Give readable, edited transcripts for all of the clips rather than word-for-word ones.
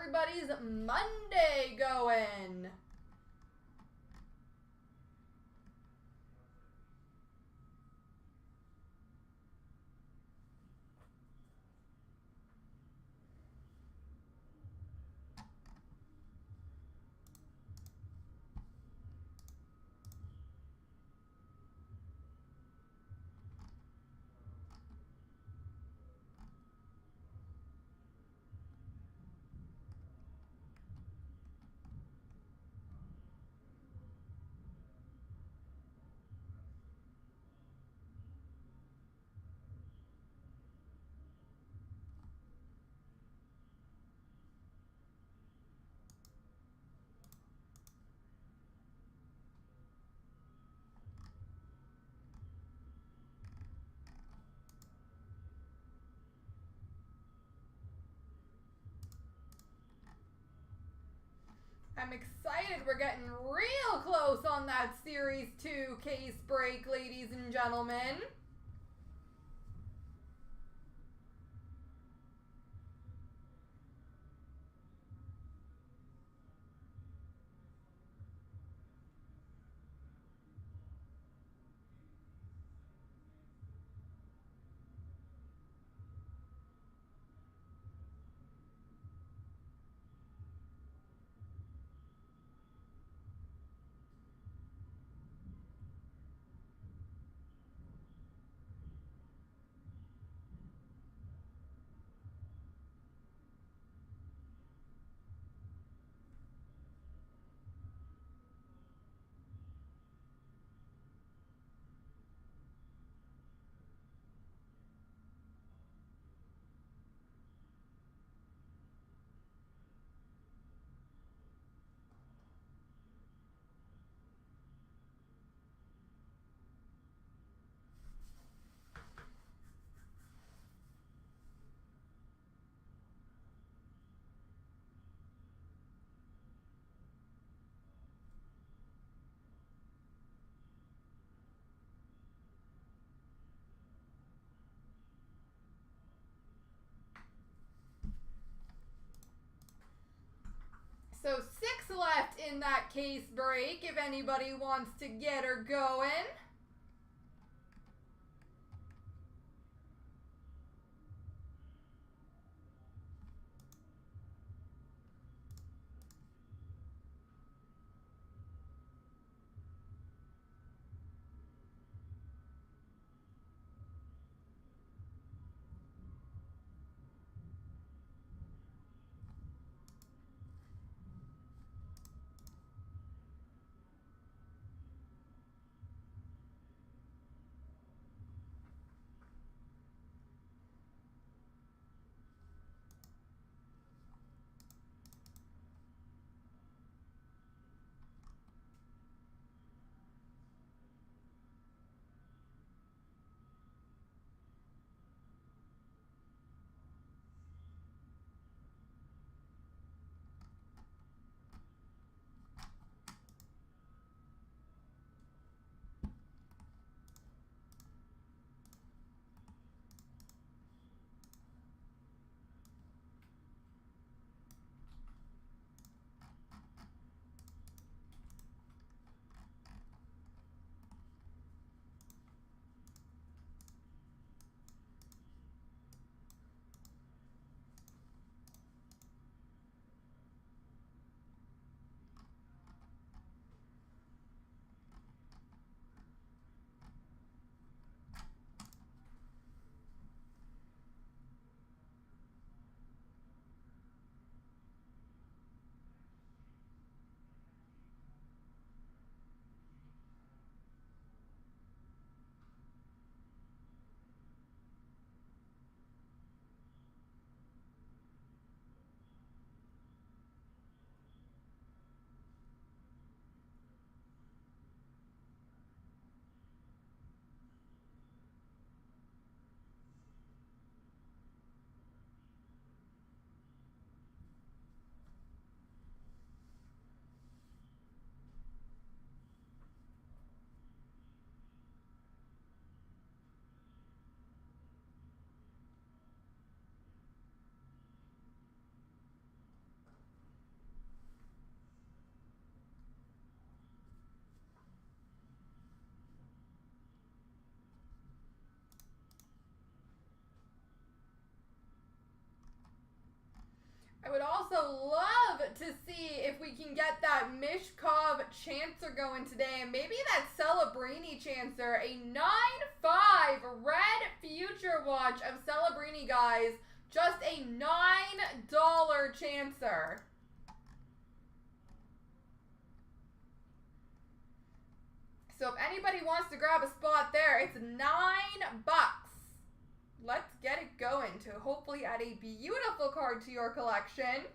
everybody's Monday going? I'm excited. We're getting real close on that Series 2 case break, ladies and gentlemen. So 6 left in that case break if anybody wants to get her going. I would also love to see if we can get that Mishkov Chancer going today. And maybe that Celebrini Chancer. A 9-5 red future watch of Celebrini, guys. Just a $9 Chancer. So if anybody wants to grab a spot there, it's $9. Let's get it going to hopefully add a beautiful card to your collection.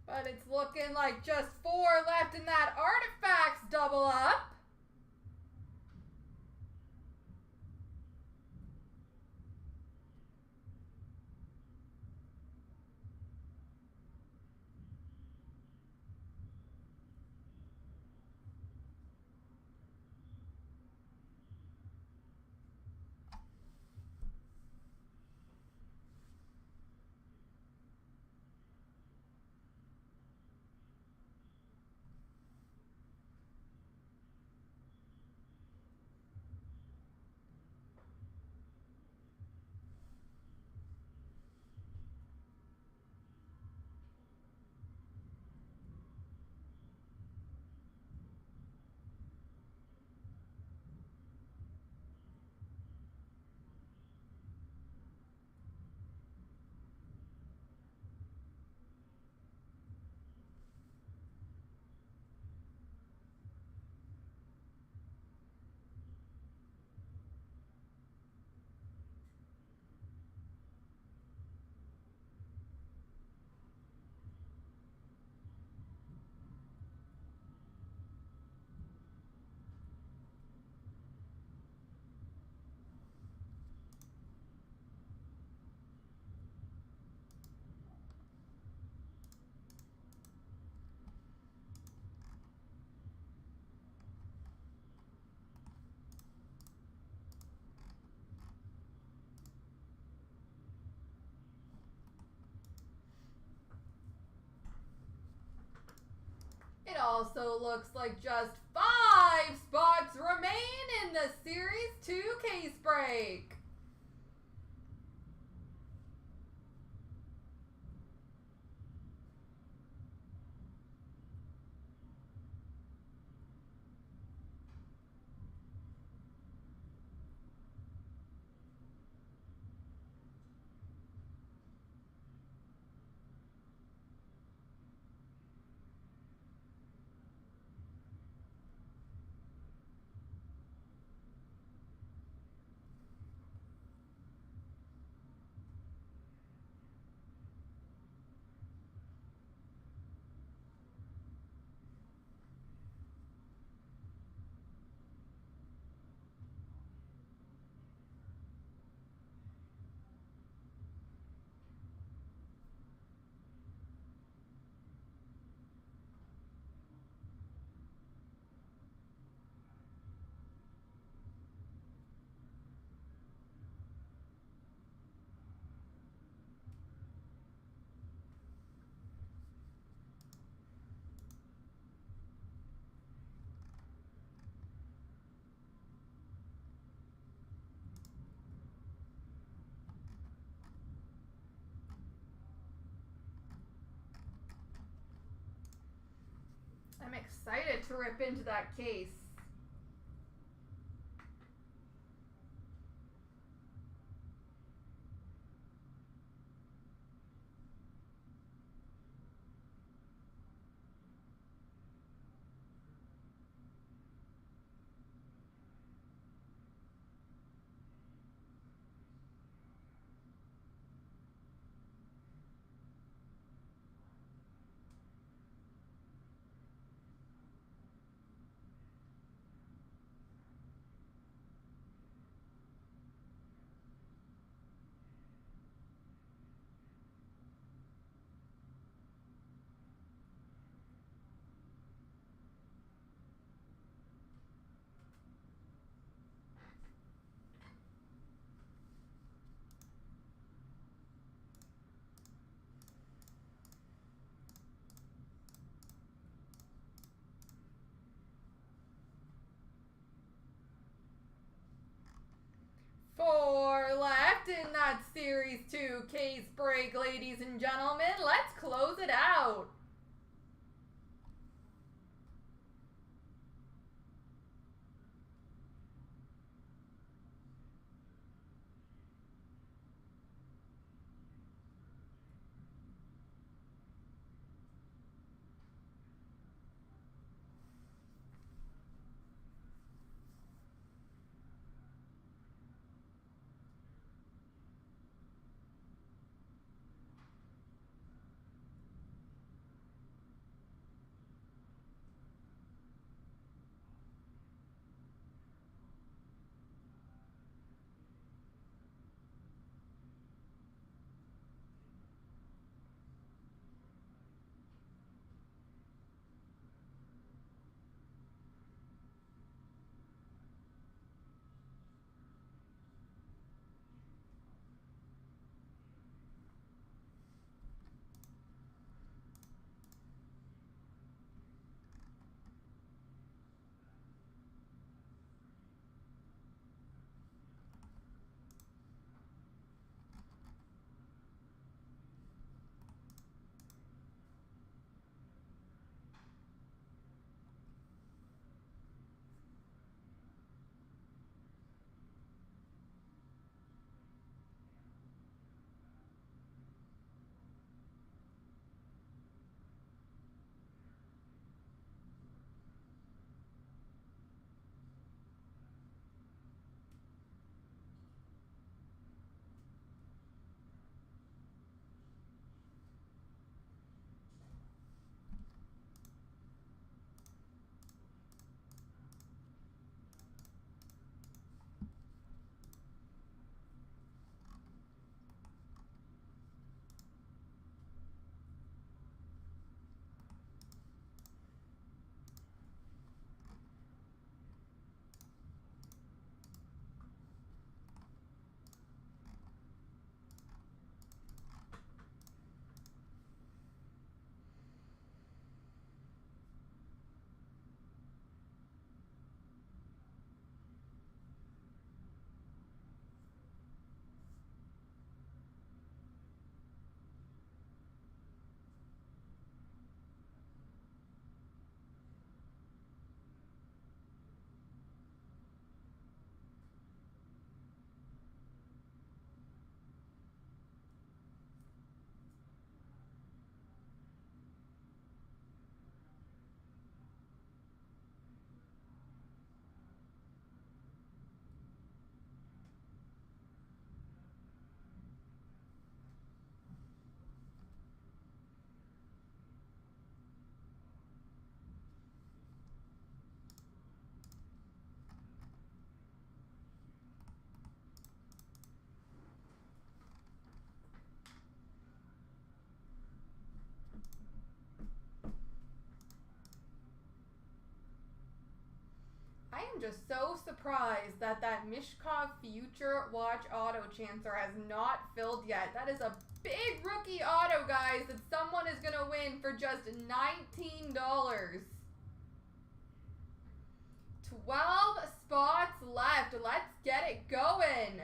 But it's looking like just 4 left in that Artifacts double up. It also looks like just 5 spots remain in the Series 2 case break. I'm excited to rip into that case. Four left in that Series 2 case break, ladies and gentlemen. Let's close it out. am just so surprised that Mishkov Future Watch Auto Chancer has not filled yet. That is a big rookie auto, guys, that someone is going to win for just $19. 12 spots left. Let's get it going.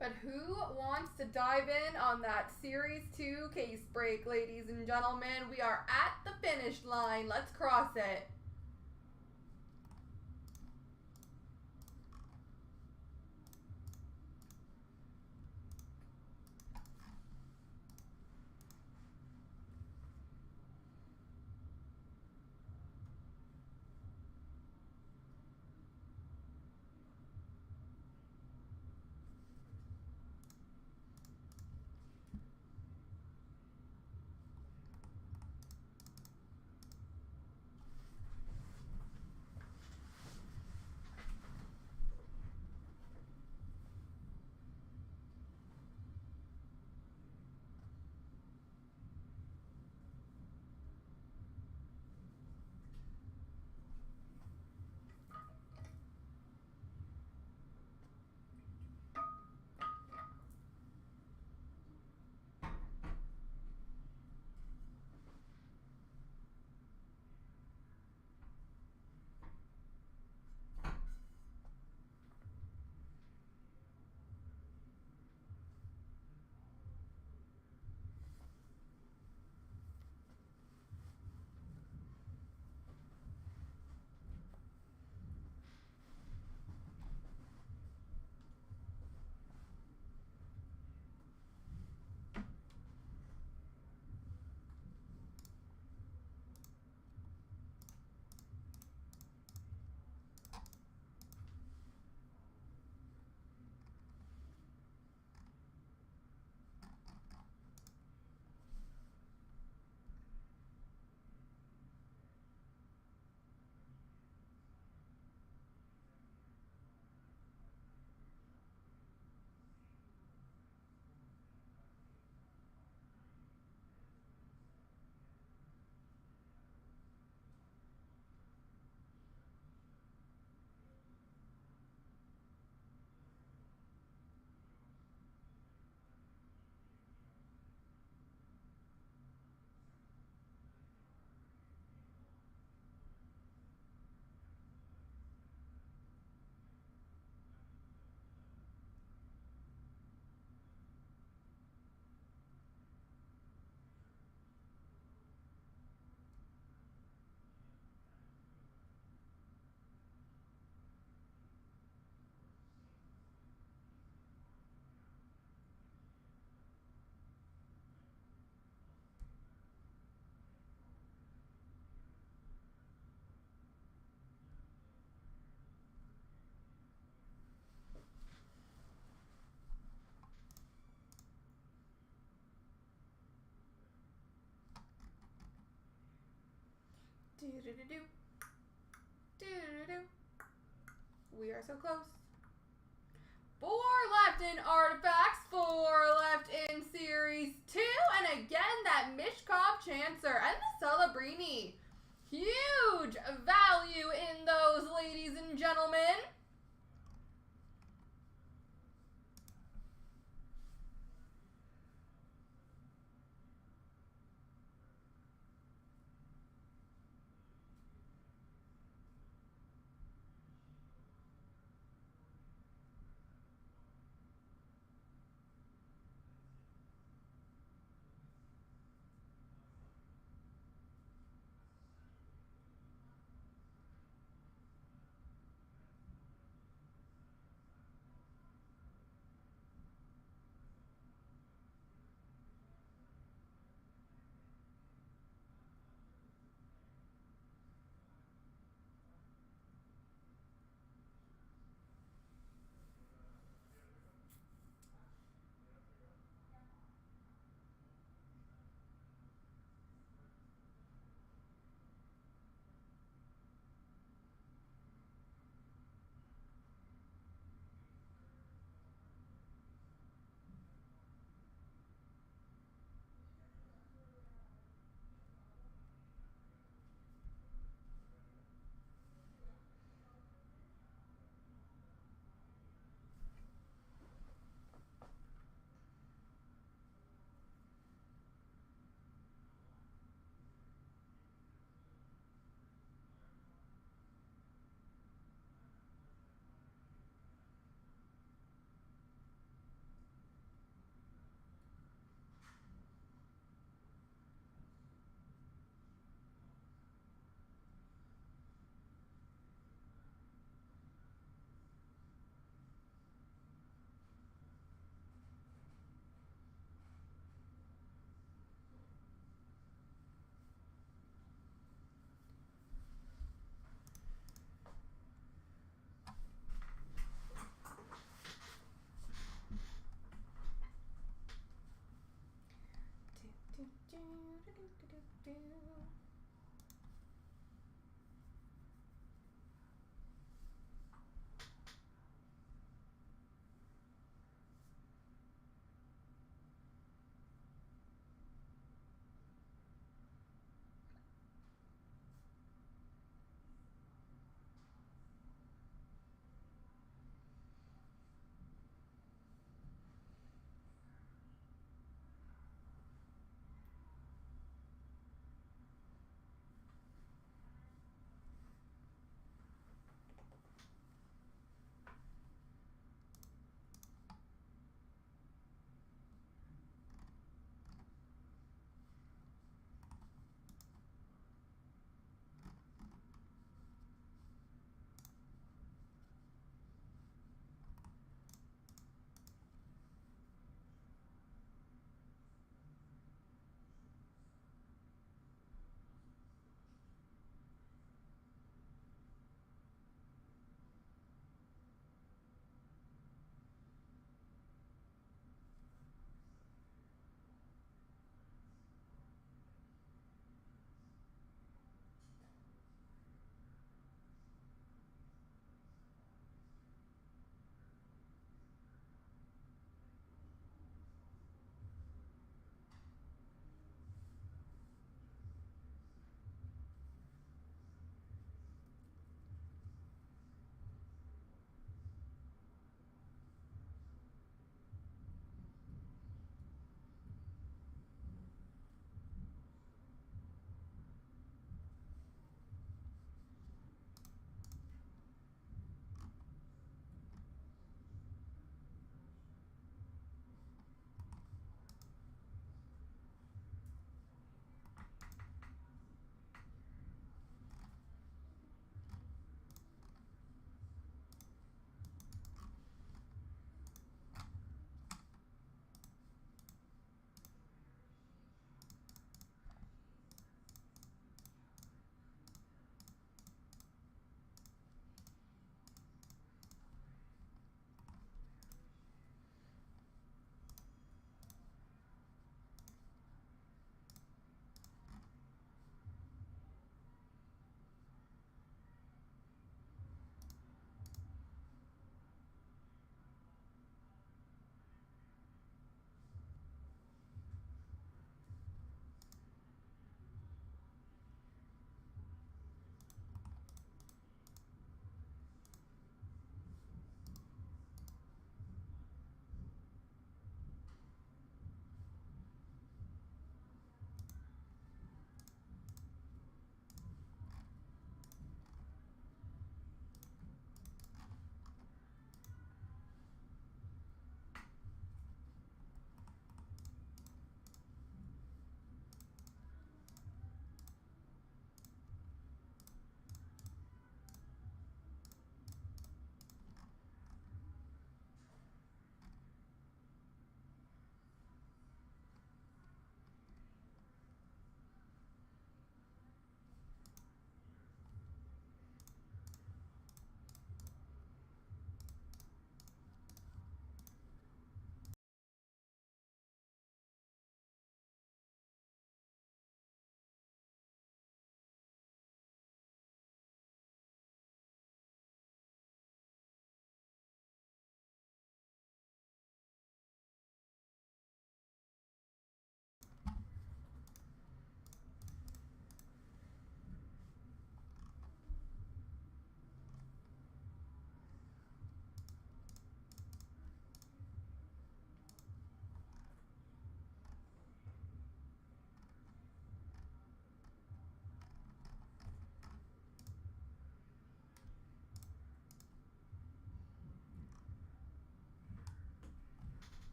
But who wants to dive in on that Series 2 case break, ladies and gentlemen? We are at the finish line. Let's cross it. Do-do-do-do. Do-do-do-do. We are so close. 4 left in Artifacts, 4 left in Series 2, and again that Mishkov Chancer and the Celebrini. Huge value in those, ladies and gentlemen.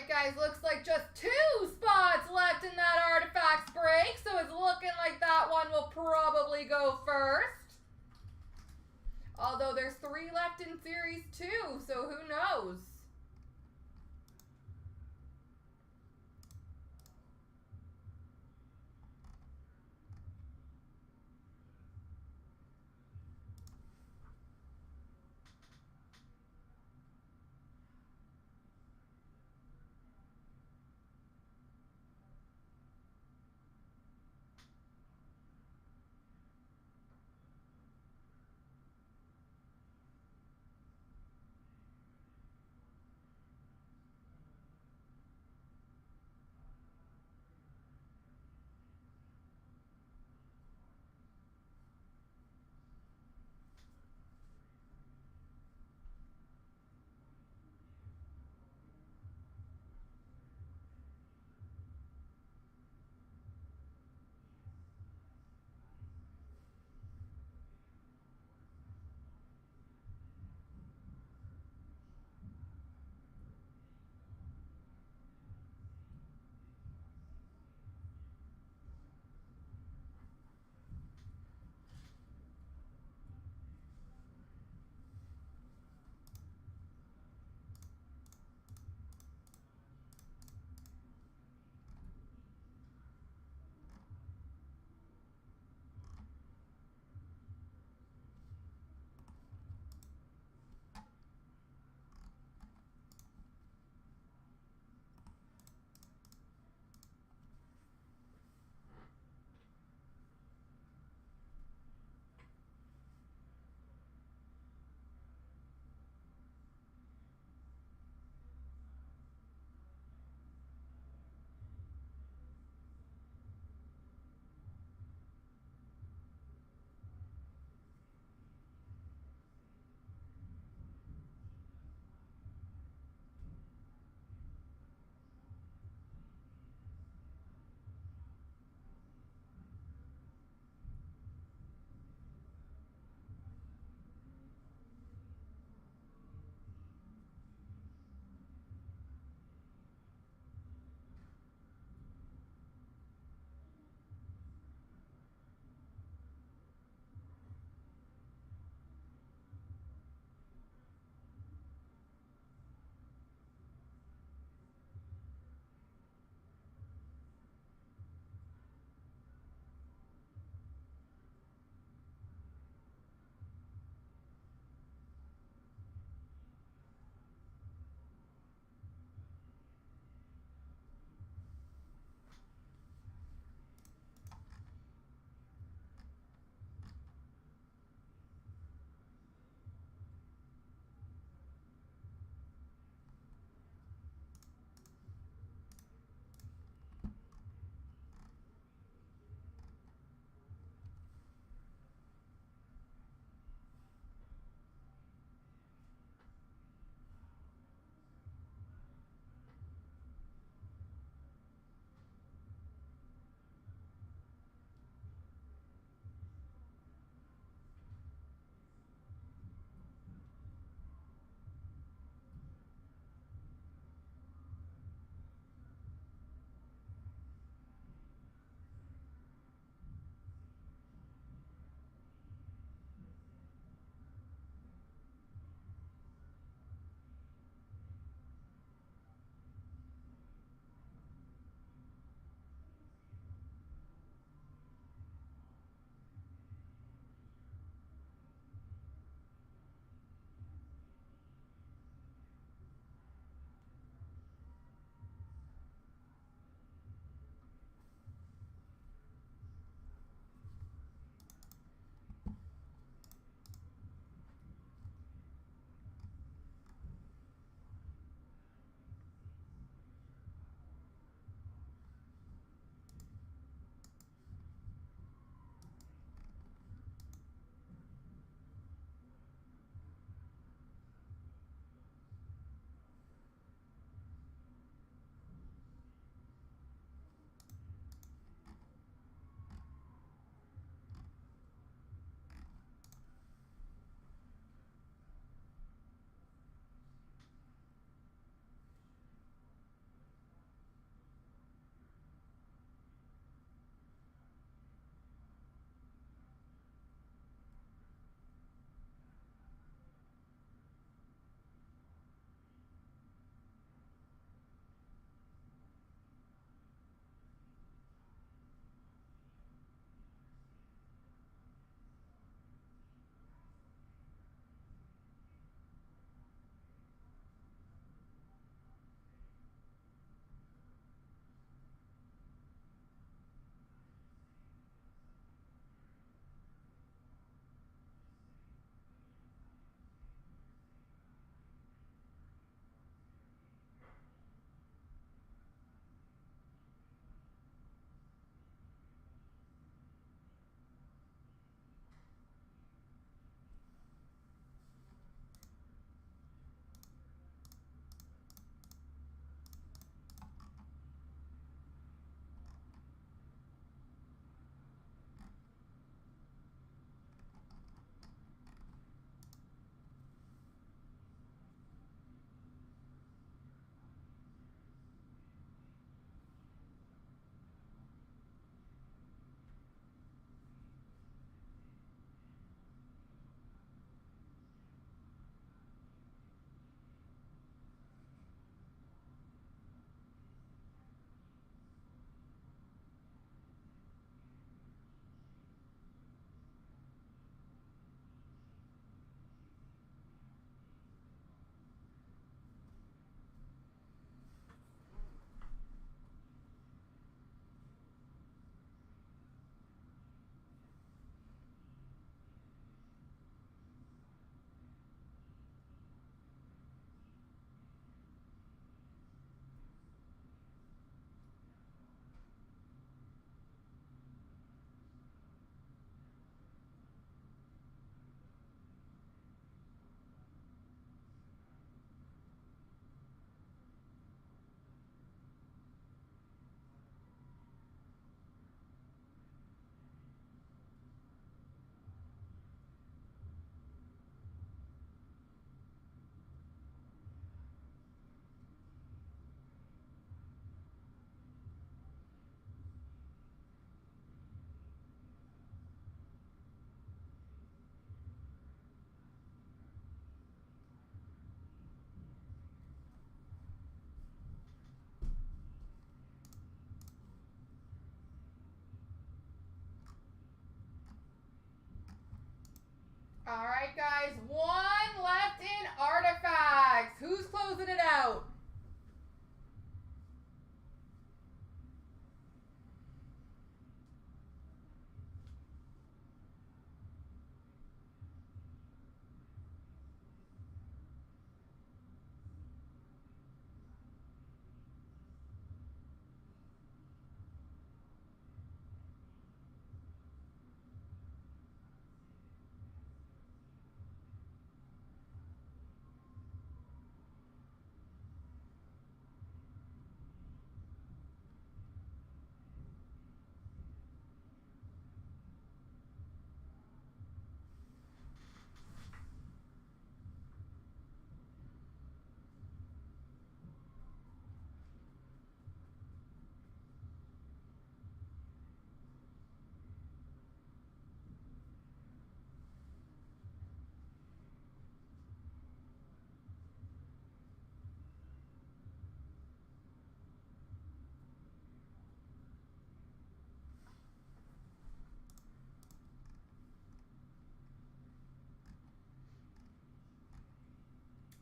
guys, looks like just 2 spots left in that Artifacts break, so it's looking like that one will probably go first. Although there's 3 left in Series 2, so who knows?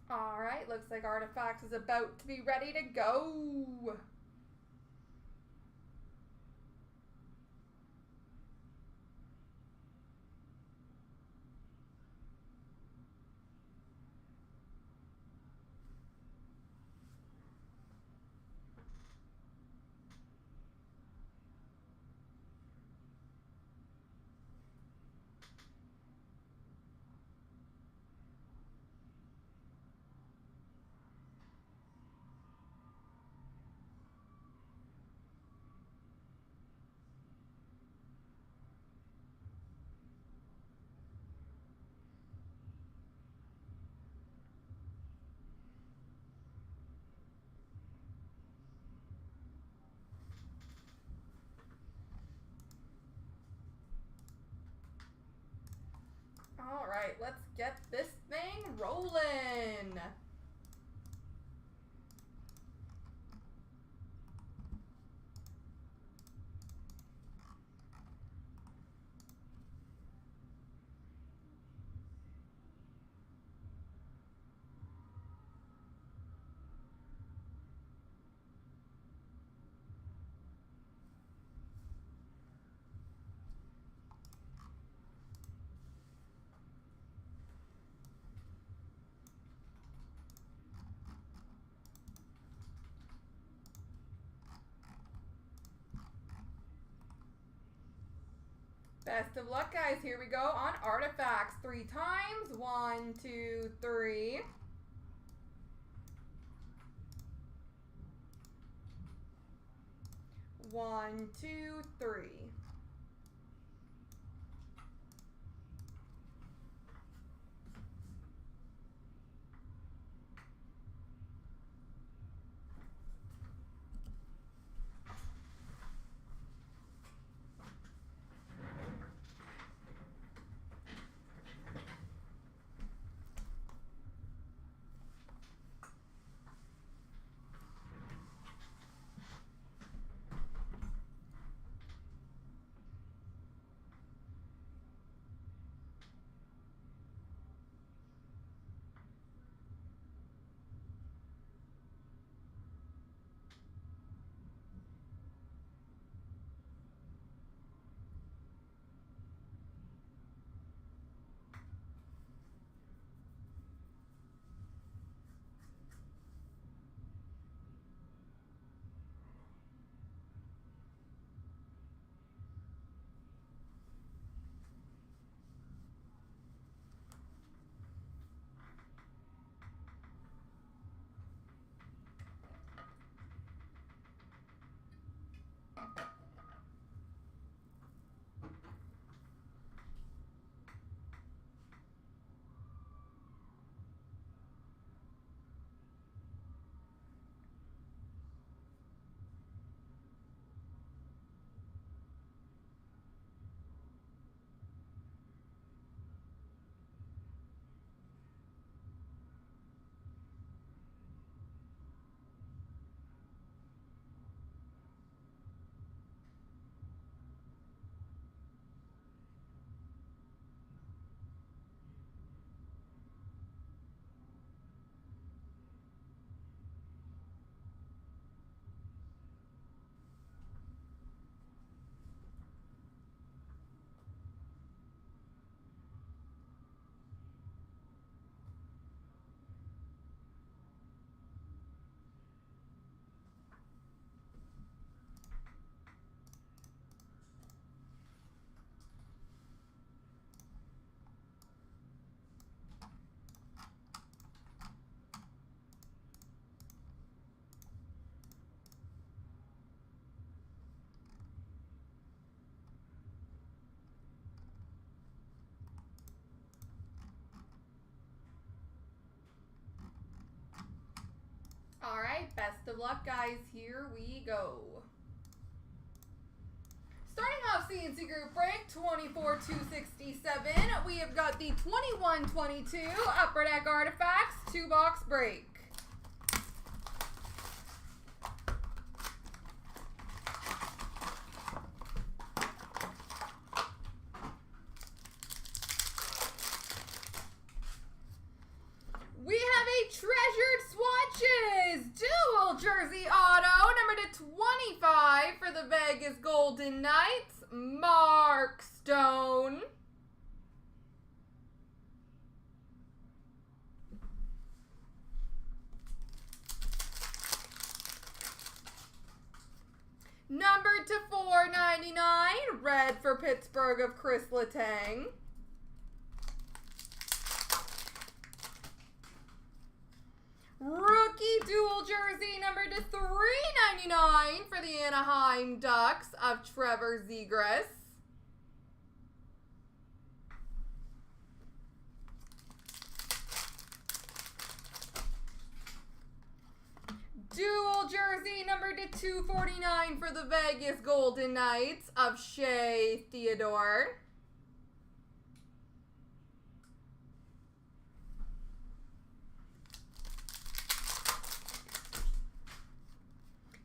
All right, looks like Artifacts is about to be ready to go. All right, let's get this thing rolling. Best of luck, guys. Here we go on Artifacts. 3 times. 1, 2, 3. 1, 2, 3. All right, best of luck, guys. Here we go. Starting off CNC Group Break 24/267, we have got the 21/22 Upper Deck Artifacts 2-box break. We have a Mark Stone. Numbered to 499, red for Pittsburgh of Chris Letang. Rookie dual jersey numbered to 399 for the Anaheim Ducks of Trevor Zegras. Dual jersey numbered to 249 for the Vegas Golden Knights of Shea Theodore.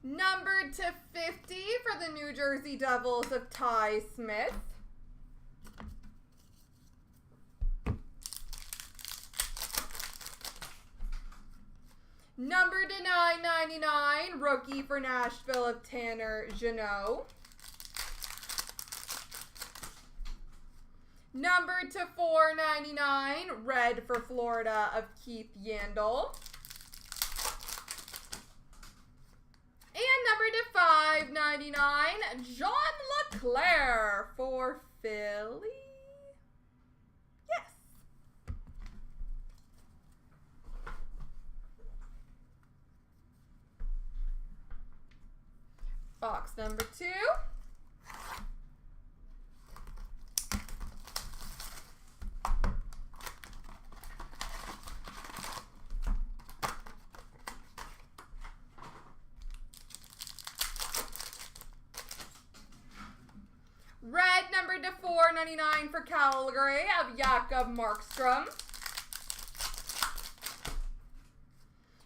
Numbered to 50 for the New Jersey Devils of Ty Smith. Numbered to 999, rookie for Nashville of Tanner Jeannot. Numbered to 499, red for Florida of Keith Yandel. And numbered to 599, John LeClair for Philly. Yes. Box number 2. Red numbered to 499 for Calgary of Jakob Markstrom.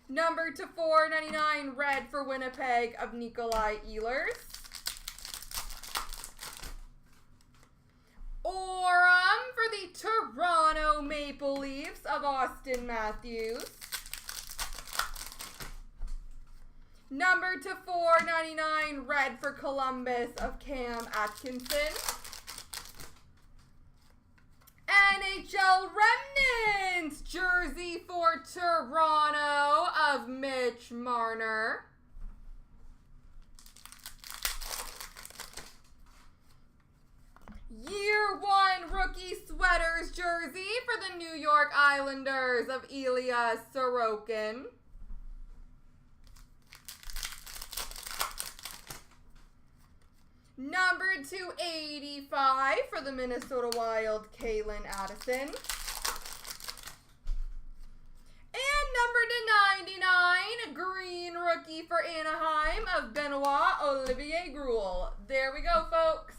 Numbered to 499, red for Winnipeg of Nikolai Ehlers. Aurum for the Toronto Maple Leafs of Austin Matthews. Numbered to 499, red for Columbus of Cam Atkinson. NHL Remnants jersey for Toronto of Mitch Marner. Year 1 rookie sweaters jersey for the New York Islanders of Ilya Sorokin. Numbered to 85 for the Minnesota Wild, Kalen Addison. And numbered to 99, green rookie for Anaheim of Benoit Olivier Gruel. There we go, folks.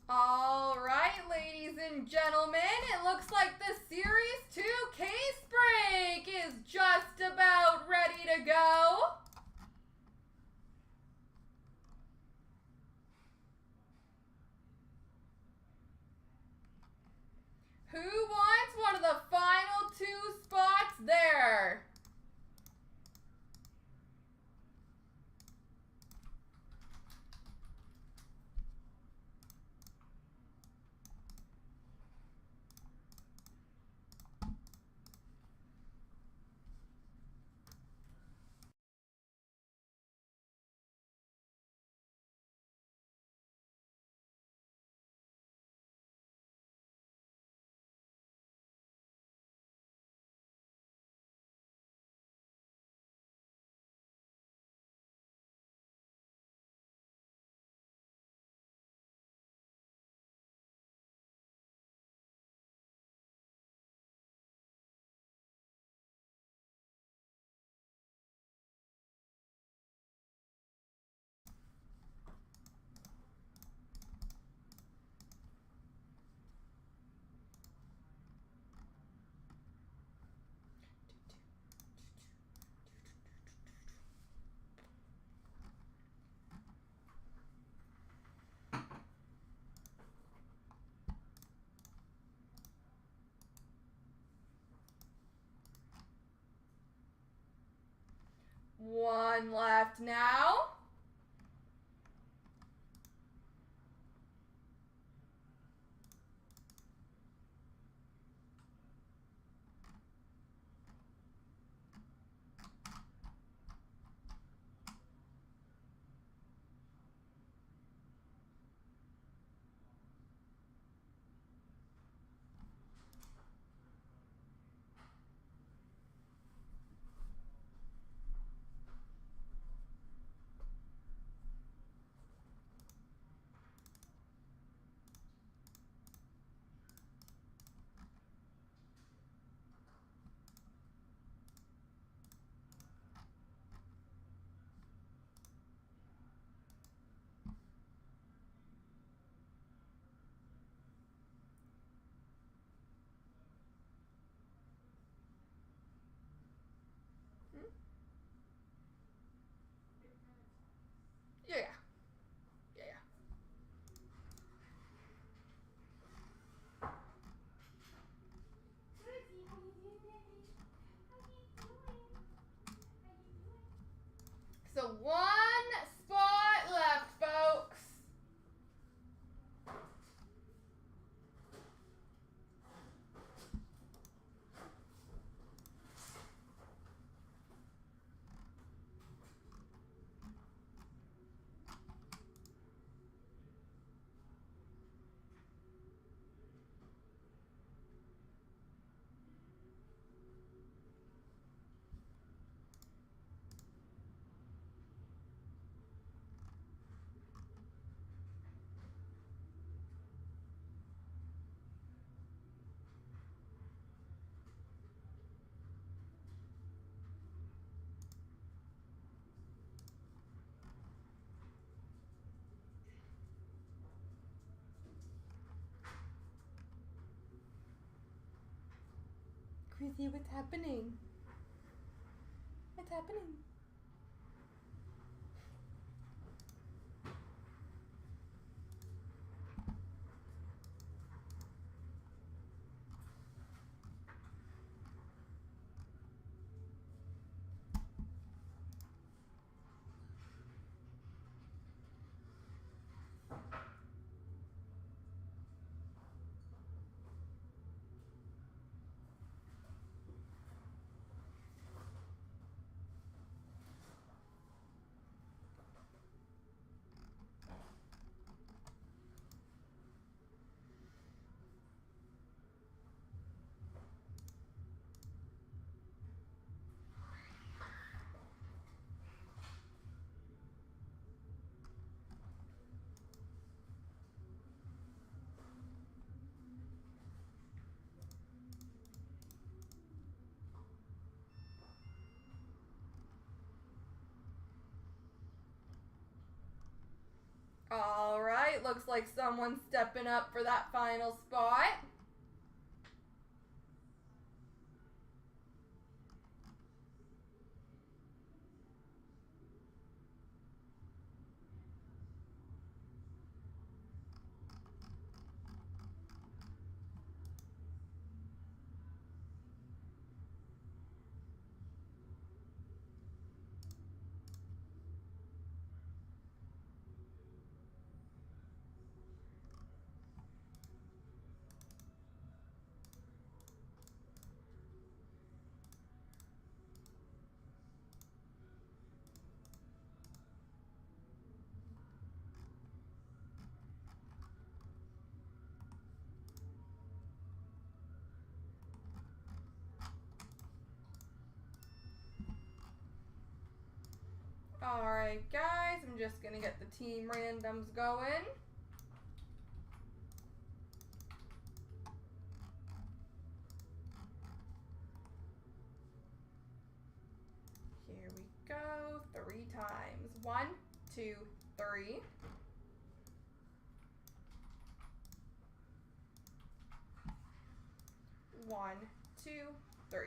All right, ladies and gentlemen, it looks like the Series 2 case break is just about ready to go. Who wants one of the final 2 spots there? one left now. Yeah. Yeah. So one spot left, folks. Crazy, what's happening? What's happening? All right, looks like someone's stepping up for that final spot. Alright guys, I'm just going to get the team randoms going. Here we go, 3 times. 1, 2, 3. 1, 2, 3.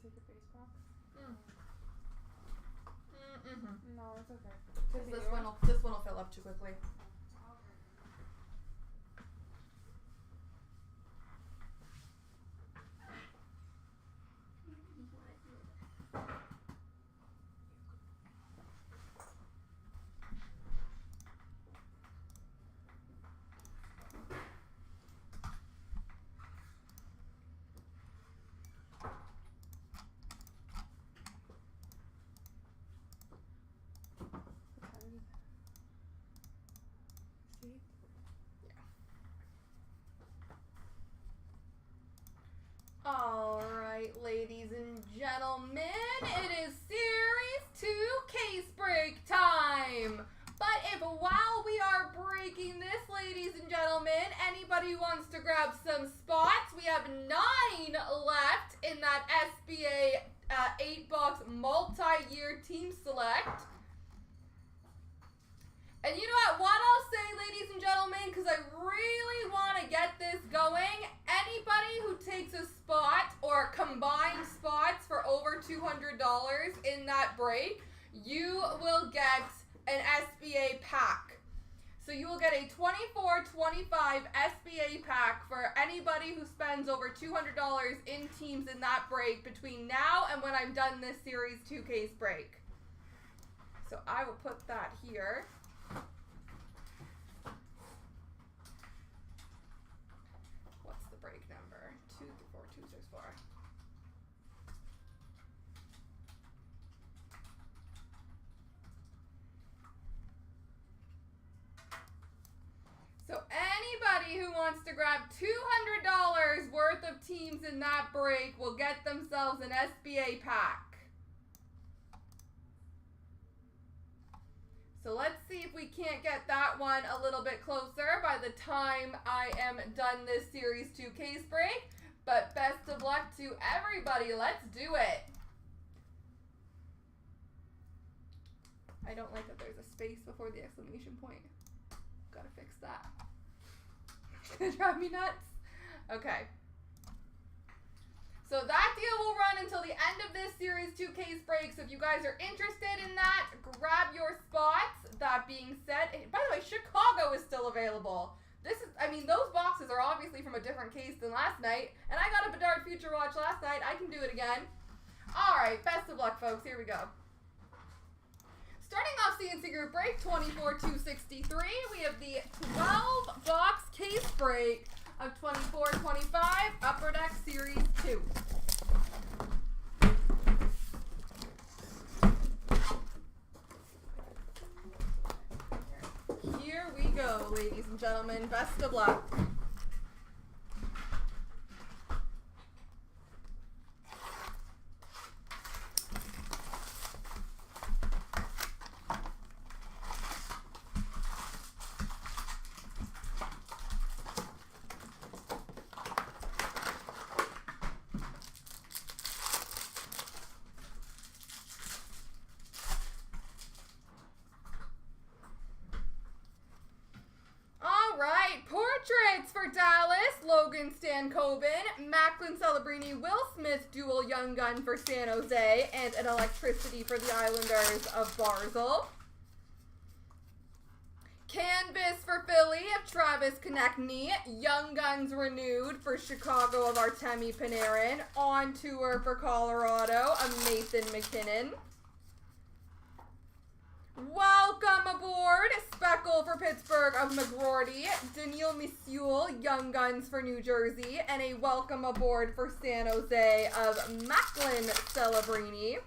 take your base box? No, it's okay. This one will fill up too quickly. All right, ladies and gentlemen, it is Series 2 case break time. But if while we are breaking this, ladies and gentlemen, anybody who wants to grab some spots, we have 9 left in that SBA 8-box multi-year team select. And you know what I'll say, ladies and gentlemen, because I really want to get this going, anybody who takes a spot or combined spots for over $200 in that break, you will get an SBA pack. So you will get a 24-25 SBA pack for anybody who spends over $200 in teams in that break between now and when I'm done this Series 2 case break. So I will put that here. What's the break number? 24264. So anybody who wants to grab $200 worth of teams in that break will get themselves an SBA pack. So let's see if we can't get that one a little bit closer by the time I am done this Series 2 case break. But best of luck to everybody. Let's do it. I don't like that there's a space before the exclamation point. Gotta fix that. It's gonna drive me nuts. Okay. So that deal will run until the end of this Series 2 case break. So if you guys are interested in that, grab your spots. That being said, by the way, Chicago is still available. This is, I mean, those boxes are obviously from a different case than last night. And I got a Bedard Future Watch last night. I can do it again. All right, best of luck, folks. Here we go. Starting off CNC Group Break 24-263, we have the 12-box case break of 24-25 Upper Deck Series 2. Here we go, ladies and gentlemen. Best of luck. Portraits for Dallas, Logan Stankoven, Macklin Celebrini, Will Smith dual Young Gun for San Jose, and an Electricity for the Islanders of Barzil. Canvas for Philly of Travis Konechny, Young Guns renewed for Chicago of Artemi Panarin, On Tour for Colorado of Nathan McKinnon. Welcome aboard, Speckle for Pittsburgh of McGroarty, Daniil Misiul, Young Guns for New Jersey, and a welcome aboard for San Jose of Macklin Celebrini.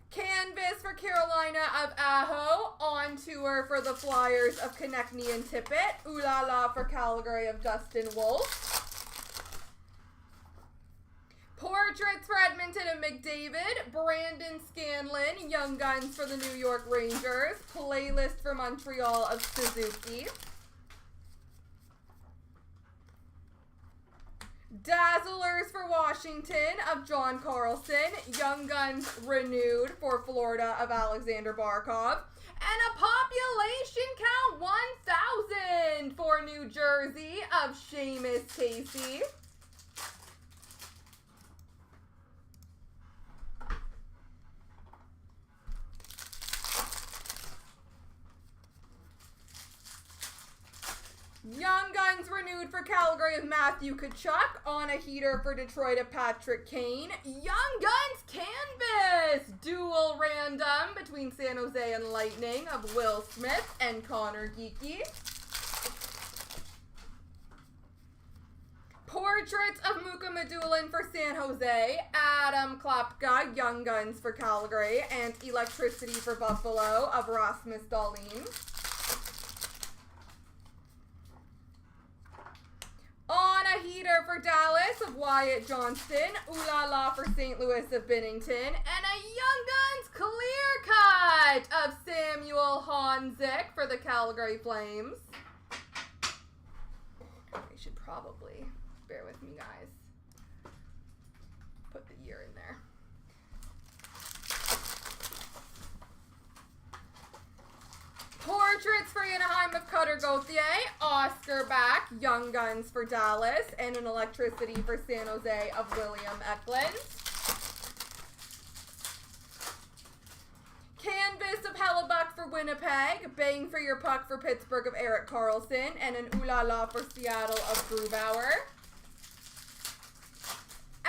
Canvas for Carolina of Aho, On Tour for the Flyers of Konechny and Tippett, Ooh La La for Calgary of Dustin Wolf. Portraits for Edmonton of McDavid, Brandon Scanlon, Young Guns for the New York Rangers, Playlist for Montreal of Suzuki. Dazzlers for Washington of John Carlson, Young Guns renewed for Florida of Alexander Barkov, and a population count 1,000 for New Jersey of Seamus Casey. renewed for Calgary of Matthew Tkachuk. On a heater for Detroit of Patrick Kane. Young Guns canvas. Dual random between San Jose and Lightning of Will Smith and Connor Geekie. Portraits of Muka Medulin for San Jose, Adam Klapka, Young Guns for Calgary, and Electricity for Buffalo of Rasmus Dahlin. On a heater for Dallas of Wyatt Johnston, Ooh La La for St. Louis of Binnington, and a Young Guns clear cut of Samuel Honzik for the Calgary Flames. We should probably, bear with me guys, put the year in there. Portraits for Anaheim of Cutter Gauthier, Oscar Back, Young Guns for Dallas, and an Electricity for San Jose of William Eklund. Canvas of Hellebuck for Winnipeg, Bang for Your Puck for Pittsburgh of Erik Karlsson, and an Ooh La La for Seattle of Grubauer.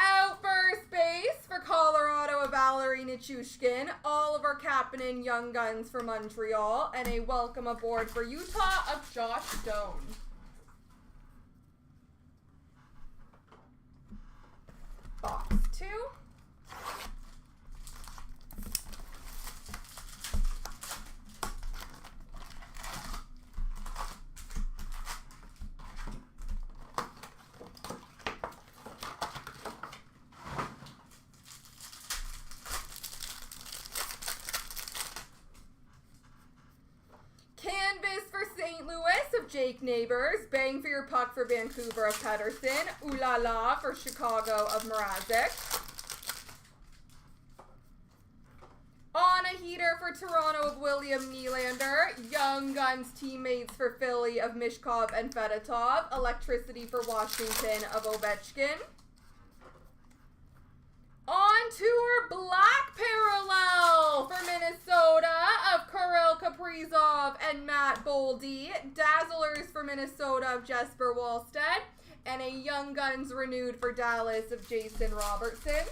Out first base for Colorado of Valerie Nichushkin, Oliver Kapanen, Young Guns for Montreal, and a welcome aboard for Utah of Josh Stone. Box 2. St. Louis of Jake Neighbors, Bang for Your Puck for Vancouver of Pedersen, Ooh La La for Chicago of Mrazek. On a heater for Toronto of William Nylander, Young Guns teammates for Philly of Mishkov and Fedotov, Electricity for Washington of Ovechkin. On tour, Black Parallel for Minnesota of Kirill Kaprizov and Matt Boldy. Dazzlers for Minnesota of Jesper Wallstead. And a Young Guns renewed for Dallas of Jason Robertson.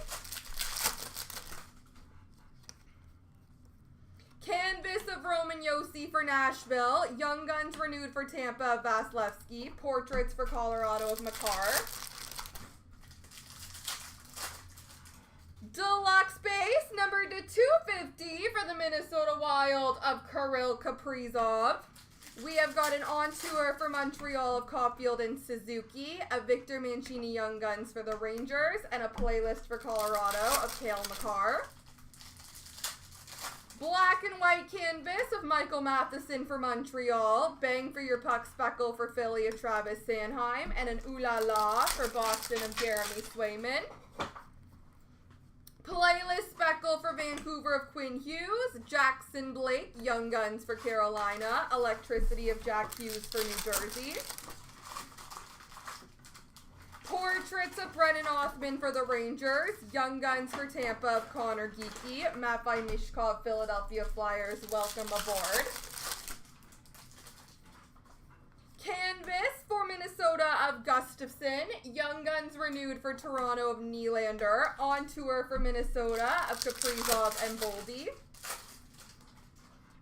Canvas of Roman Josi for Nashville. Young Guns renewed for Tampa of Vasilevsky. Portraits for Colorado of Makar. Deluxe base, numbered to 250 for the Minnesota Wild of Kirill Kaprizov. We have got an on tour for Montreal of Caulfield and Suzuki, a Victor Mancini Young Guns for the Rangers, and a playlist for Colorado of Cale Makar. Black and white canvas of Michael Matheson for Montreal, Bang for Your Puck speckle for Philly of Travis Sanheim, and an Ooh La La for Boston of Jeremy Swayman. Playlist speckle for Vancouver of Quinn Hughes, Jackson Blake, Young Guns for Carolina, Electricity of Jack Hughes for New Jersey. Portraits of Brennan Othman for the Rangers, Young Guns for Tampa of Connor Geekie, Matvei Mishkov, Philadelphia Flyers, welcome aboard. Canvas for Minnesota of Gustafson, Young Guns renewed for Toronto of Nylander, on tour for Minnesota of Kaprizov and Boldy.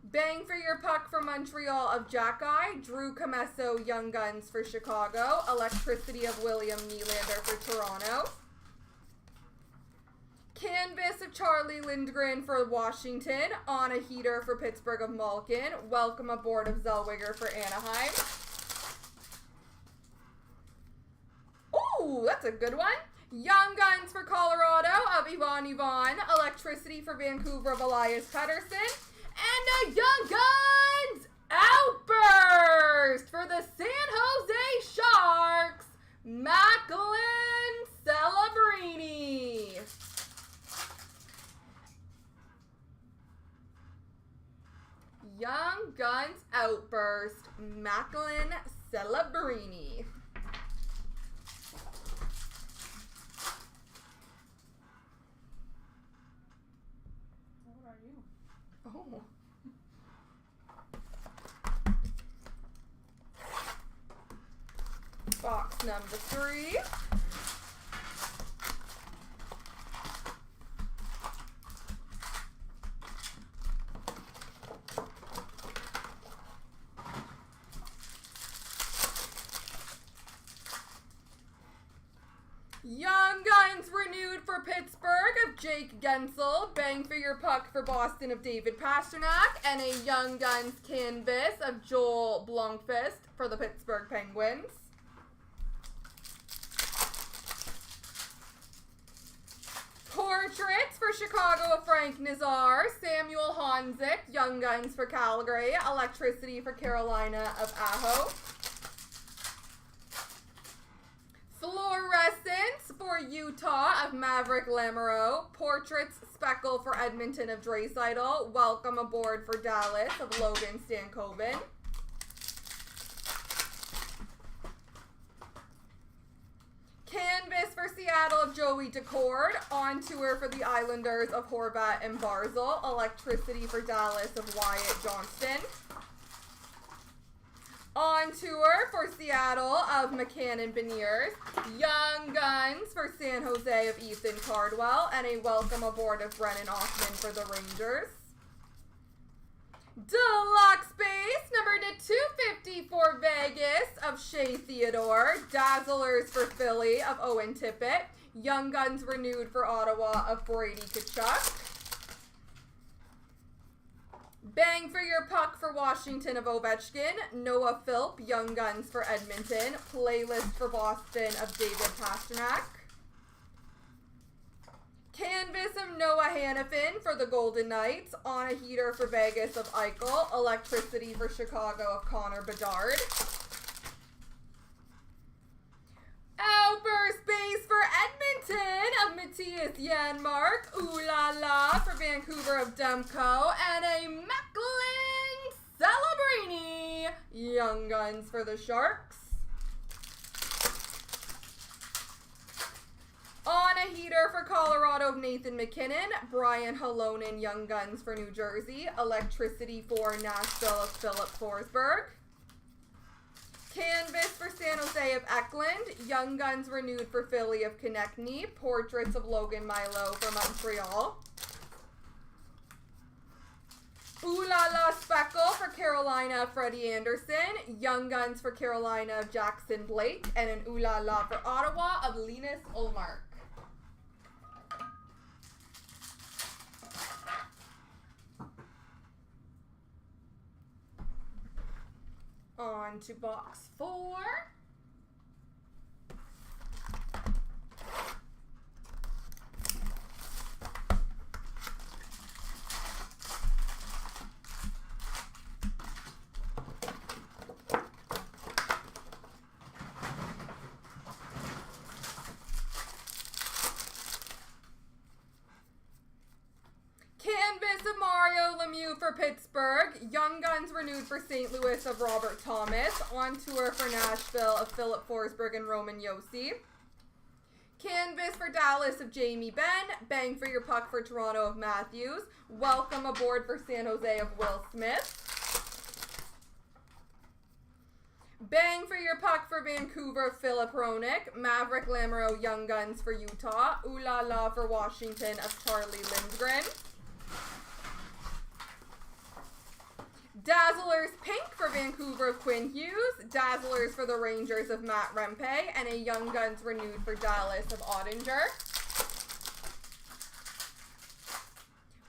Bang for Your Puck for Montreal of Jackeye, Drew Comesso, Young Guns for Chicago, Electricity of William Nylander for Toronto. Canvas of Charlie Lindgren for Washington, on a heater for Pittsburgh of Malkin, welcome aboard of Zellweger for Anaheim. Ooh, that's a good one. Young Guns for Colorado of Ivan, Electricity for Vancouver of Elias Pettersson, and a Young Guns outburst for the San Jose Sharks, Macklin Celebrini. Young Guns outburst, Macklin Celebrini. Oh. Box number 3. Young Guns renewed for Pittsburgh of Jake Gensel. Bang for your puck for Boston of David Pastrnak. And a Young Guns canvas of Joel Blomqvist for the Pittsburgh Penguins. Portraits for Chicago of Frank Nazar. Samuel Honzik, Young Guns for Calgary. Electricity for Carolina of Aho. Fluorescence for Utah of Maverick Lamoureux. Portraits Speckle for Edmonton of Draisaitl. Welcome aboard for Dallas of Logan Stankoven. Canvas for Seattle of Joey Decord. On tour for the Islanders of Horvat and Barzal. Electricity for Dallas of Wyatt Johnston. On tour for Seattle of McCann and Beniers. Young Guns for San Jose of Ethan Cardwell. And a welcome aboard of Brennan Othman for the Rangers. Deluxe base number to 250 for Vegas of Shea Theodore. Dazzlers for Philly of Owen Tippett. Young Guns renewed for Ottawa of Brady Tkachuk. Bang for your puck for Washington of Ovechkin. Noah Philp, Young Guns for Edmonton. Playlist for Boston of David Pastrnak. Canvas of Noah Hannafin for the Golden Knights. On a heater for Vegas of Eichel. Electricity for Chicago of Connor Bedard. Outburst base for Edmonton of Matthias Janmark. Ooh la la for Vancouver of Demko. And a Macklin Celebrini. Young Guns for the Sharks. On a heater for Colorado of Nathan McKinnon. Brian Halonen, Young Guns for New Jersey. Electricity for Nashville of Philip Forsberg. Canvas for San Jose of Eklund. Young Guns renewed for Philly of Konechny. Portraits of Logan Milo for Montreal. Ooh la la Speckle for Carolina of Freddie Anderson. Young Guns for Carolina of Jackson Blake. And an ooh la la for Ottawa of Linus Ullmark. On to box 4. Canvas of Mario Lemieux for Pittsburgh. Young Guns renewed for St. Louis of Robert Thomas. On tour for Nashville of Philip Forsberg and Roman Josi. Canvas for Dallas of Jamie Benn. Bang for your puck for Toronto of Matthews. Welcome aboard for San Jose of Will Smith. Bang for your puck for Vancouver of Philip Hronik. Maverick Lamoureux Young Guns for Utah. Ooh la la for Washington of Charlie Lindgren. Dazzlers Pink for Vancouver of Quinn Hughes. Dazzlers for the Rangers of Matt Rempe. And a Young Guns renewed for Dallas of Ottinger.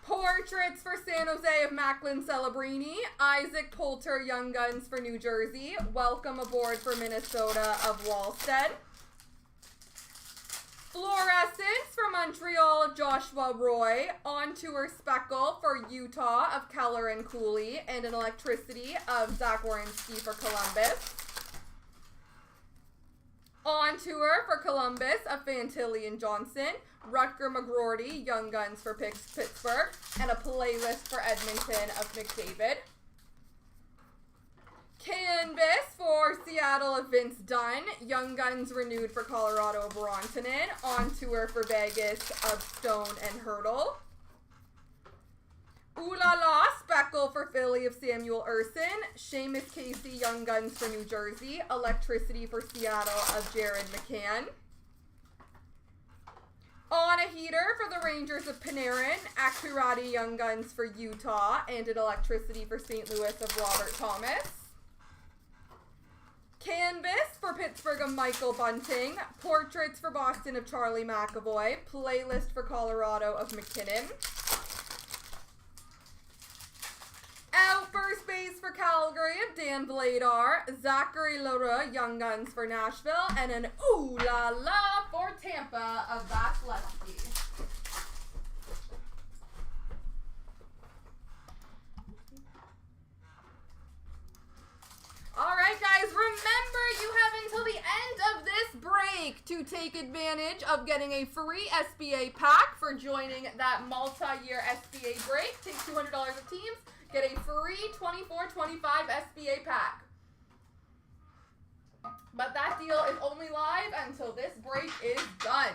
Portraits for San Jose of Macklin Celebrini. Isaac Poulter Young Guns for New Jersey. Welcome aboard for Minnesota of Wallstead. Fluorescence for Montreal of Joshua Roy. On tour Speckle for Utah of Keller and Cooley. And an electricity of Zach Werenski for Columbus. On tour for Columbus of Fantilli and Johnson. Rutger McGroarty Young Guns for Pittsburgh. And a playlist for Edmonton of McDavid. Canvas for Seattle of Vince Dunn. Young Guns renewed for Colorado of Rantanen. On tour for Vegas of Stone and Hurdle. Ooh La La, Speckle for Philly of Samuel Urson. Seamus Casey, Young Guns for New Jersey. Electricity for Seattle of Jared McCann. On a Heater for the Rangers of Panarin. Akurati, Young Guns for Utah. And an Electricity for St. Louis of Robert Thomas. Canvas for Pittsburgh of Michael Bunting. Portraits for Boston of Charlie McAvoy. Playlist for Colorado of McKinnon. Out first base for Calgary of Dan Vladar. Zachary Leroux, Young Guns for Nashville. And an Ooh La La for Tampa of Vasilevsky. Alright guys, remember you have until the end of this break to take advantage of getting a free SBA pack for joining that multi-year SBA break. Take $200 of teams, get a free 24-25 SBA pack. But that deal is only live until this break is done.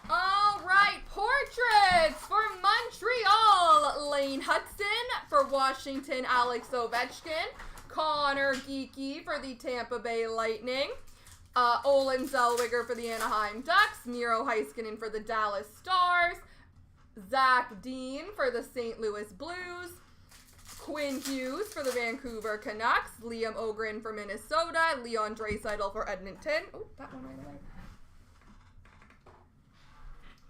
Alright, portraits for Montreal, Lane Hudson. For Washington, Alex Ovechkin. Connor Geeky for the Tampa Bay Lightning. Olin Zellweger for the Anaheim Ducks. Miro Heiskanen for the Dallas Stars. Zach Dean for the St. Louis Blues. Quinn Hughes for the Vancouver Canucks. Liam Ogren for Minnesota. Leon Draisaitl for Edmonton. Oh, that one right away.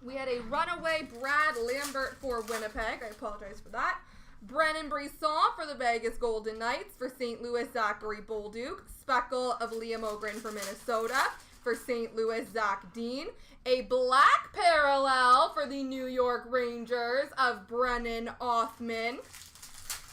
We had a runaway Brad Lambert for Winnipeg. I apologize for that. Brennan Brisson for the Vegas Golden Knights. For St. Louis, Zachary Bolduc. Speckle of Liam Ogren for Minnesota. For St. Louis, Zach Dean. A black parallel for the New York Rangers of Brennan Othman.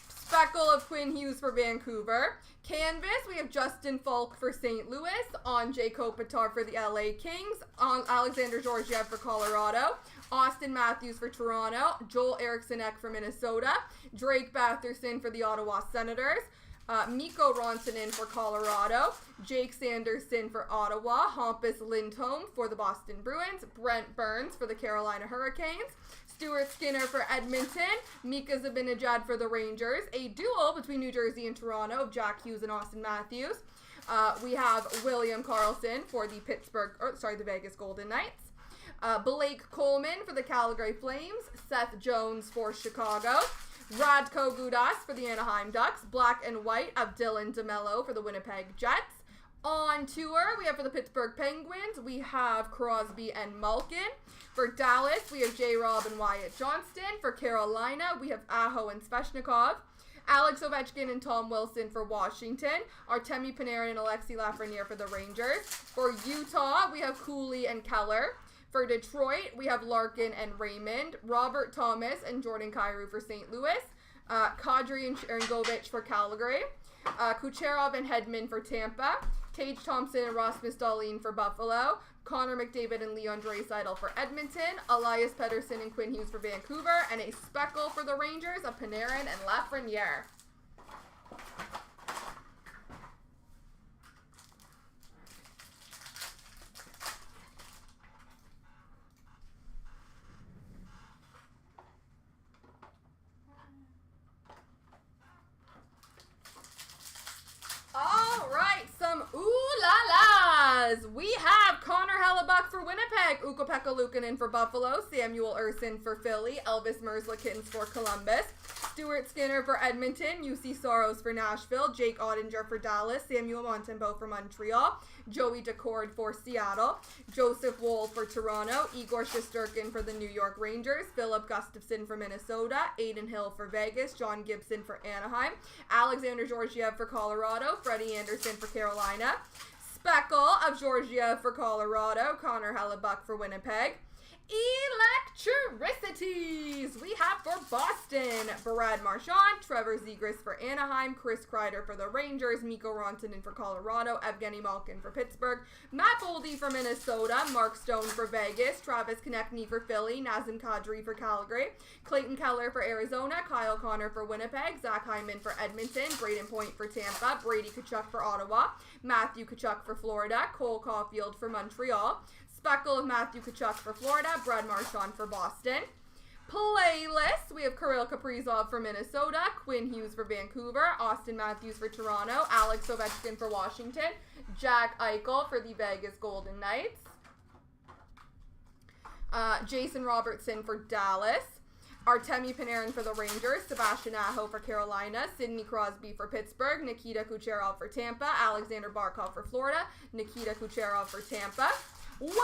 Speckle of Quinn Hughes for Vancouver. Canvas, we have Justin Falk for St. Louis. Anjay Kopitar for the LA Kings. Alexander Georgiev for Colorado. Austin Matthews for Toronto. Joel Eriksson-Ek for Minnesota. Drake Batherson for the Ottawa Senators. Mikko Rantanen for Colorado. Jake Sanderson for Ottawa. Hampus Lindholm for the Boston Bruins. Brent Burns for the Carolina Hurricanes. Stuart Skinner for Edmonton. Mika Zibanejad for the Rangers. A duel between New Jersey and Toronto of Jack Hughes and Austin Matthews. We have William Karlsson for the the Vegas Golden Knights. Blake Coleman for the Calgary Flames. Seth Jones for Chicago. Radko Gudas for the Anaheim Ducks. Black and white of Dylan DeMello for the Winnipeg Jets. On tour, we have for the Pittsburgh Penguins, we have Crosby and Malkin. For Dallas, we have J-Rob and Wyatt Johnston. For Carolina, we have Aho and Svechnikov. Alex Ovechkin and Tom Wilson for Washington. Artemi Panarin and Alexi Lafreniere for the Rangers. For Utah, we have Cooley and Keller. For Detroit, we have Larkin and Raymond. Robert Thomas and Jordan Kyrou for St. Louis. Kadri and Sharangovich for Calgary. Kucherov and Hedman for Tampa. Tage Thompson and Rasmus Dahlin for Buffalo. Connor McDavid and Leon Draisaitl for Edmonton. Elias Pettersson and Quinn Hughes for Vancouver. And a speckle for the Rangers of Panarin and Lafreniere. We have Connor Hellebuck for Winnipeg, Ukko-Pekka Luukkonen for Buffalo, Samuel Urson for Philly, Elvis Merzlikins for Columbus, Stuart Skinner for Edmonton, UC Soros for Nashville, Jake Ottinger for Dallas, Samuel Montembeault for Montreal, Joey Decord for Seattle, Joseph Woll for Toronto, Igor Shesterkin for the New York Rangers, Philip Gustafson for Minnesota, Aiden Hill for Vegas, John Gibson for Anaheim, Alexander Georgiev for Colorado, Freddie Anderson for Carolina, Speckle of Georgiev for Colorado, Connor Hellebuck for Winnipeg. Electricities we have for Boston, Brad Marchand, Trevor Zegras for Anaheim, Chris Kreider for the Rangers, Mikko Rantanen for Colorado, Evgeny Malkin for Pittsburgh, Matt Boldy for Minnesota, Mark Stone for Vegas, Travis Konechny for Philly, Nazem Kadri for Calgary, Clayton Keller for Arizona, Kyle Connor for Winnipeg, Zach Hyman for Edmonton, Braden Point for Tampa, Brady Tkachuk for Ottawa, Matthew Tkachuk for Florida, Cole Caulfield for Montreal, Speckle of Matthew Tkachuk for Florida, Brad Marchand for Boston. Playlist, we have Kirill Kaprizov for Minnesota, Quinn Hughes for Vancouver, Austin Matthews for Toronto, Alex Ovechkin for Washington, Jack Eichel for the Vegas Golden Knights, Jason Robertson for Dallas, Artemi Panarin for the Rangers, Sebastian Aho for Carolina, Sidney Crosby for Pittsburgh, Nikita Kucherov for Tampa, Alexander Barkov for Florida, Nikita Kucherov for Tampa. Welcome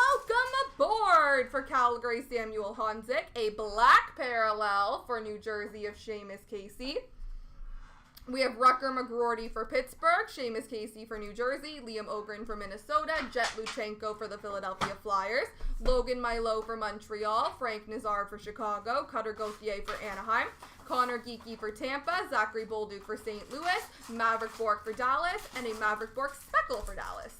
aboard for Calgary, Samuel Honzik, a black parallel for New Jersey of Seamus Casey. We have Rucker McGroarty for Pittsburgh, Seamus Casey for New Jersey, Liam Ogren for Minnesota, Jet Luchenko for the Philadelphia Flyers, Logan Milo for Montreal, Frank Nazar for Chicago, Cutter Gauthier for Anaheim, Connor Geeky for Tampa, Zachary Bolduc for St. Louis, Maverick Bork for Dallas, and a Maverick Bork Speckle for Dallas.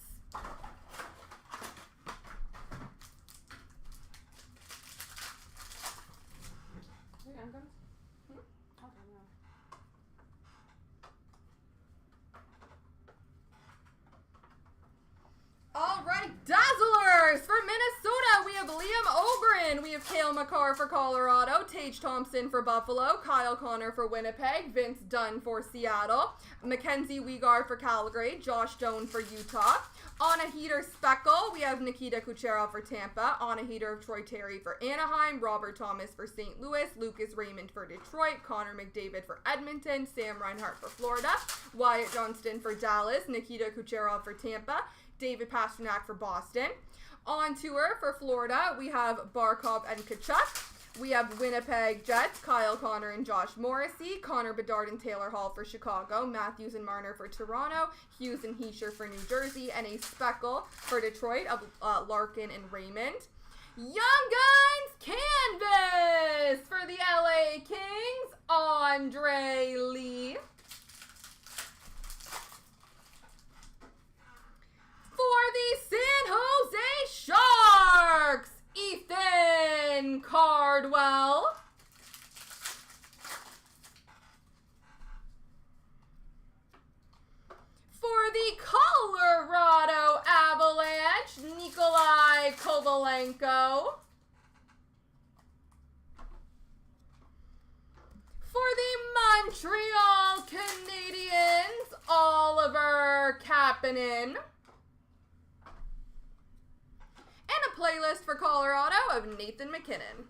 Alright, Dazzlers! For Minnesota, we have Liam Ogren. We have Cale Makar for Colorado, Tage Thompson for Buffalo, Kyle Connor for Winnipeg, Vince Dunn for Seattle, Mackenzie Weegar for Calgary, Josh Doan for Utah. On a heater Speckle, we have Nikita Kucherov for Tampa. On a heater of Troy Terry for Anaheim, Robert Thomas for St. Louis, Lucas Raymond for Detroit, Connor McDavid for Edmonton, Sam Reinhart for Florida, Wyatt Johnston for Dallas, Nikita Kucherov for Tampa, David Pastrnak for Boston. On tour for Florida, we have Barkov and Tkachuk. We have Winnipeg Jets, Kyle Connor and Josh Morrissey, Connor Bedard and Taylor Hall for Chicago, Matthews and Marner for Toronto, Hughes and Heischer for New Jersey, and a Speckle for Detroit of Larkin and Raymond. Young Guns Canvas for the LA Kings, Andre Lee. For the San Jose Sharks, Ethan Cardwell. For the Colorado Avalanche, Nikolai Kovalenko. For the Montreal Canadiens, Oliver Kapanen. And a playlist for Colorado of Nathan McKinnon.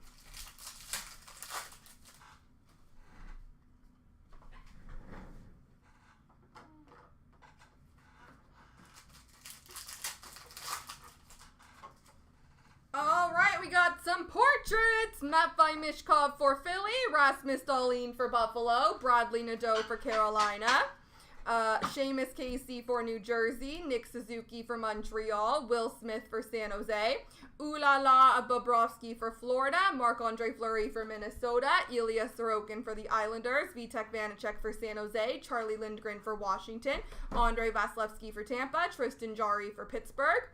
All right, we got some portraits. Matvei Mishkov for Philly, Rasmus Dahlin for Buffalo, Bradley Nadeau for Carolina, Seamus Casey for New Jersey, Nick Suzuki for Montreal, Will Smith for San Jose, Ulala Bobrovsky for Florida, Marc-Andre Fleury for Minnesota, Ilya Sorokin for the Islanders, Vitek Vanacek for San Jose, Charlie Lindgren for Washington, Andrei Vasilevsky for Tampa, Tristan Jarry for Pittsburgh.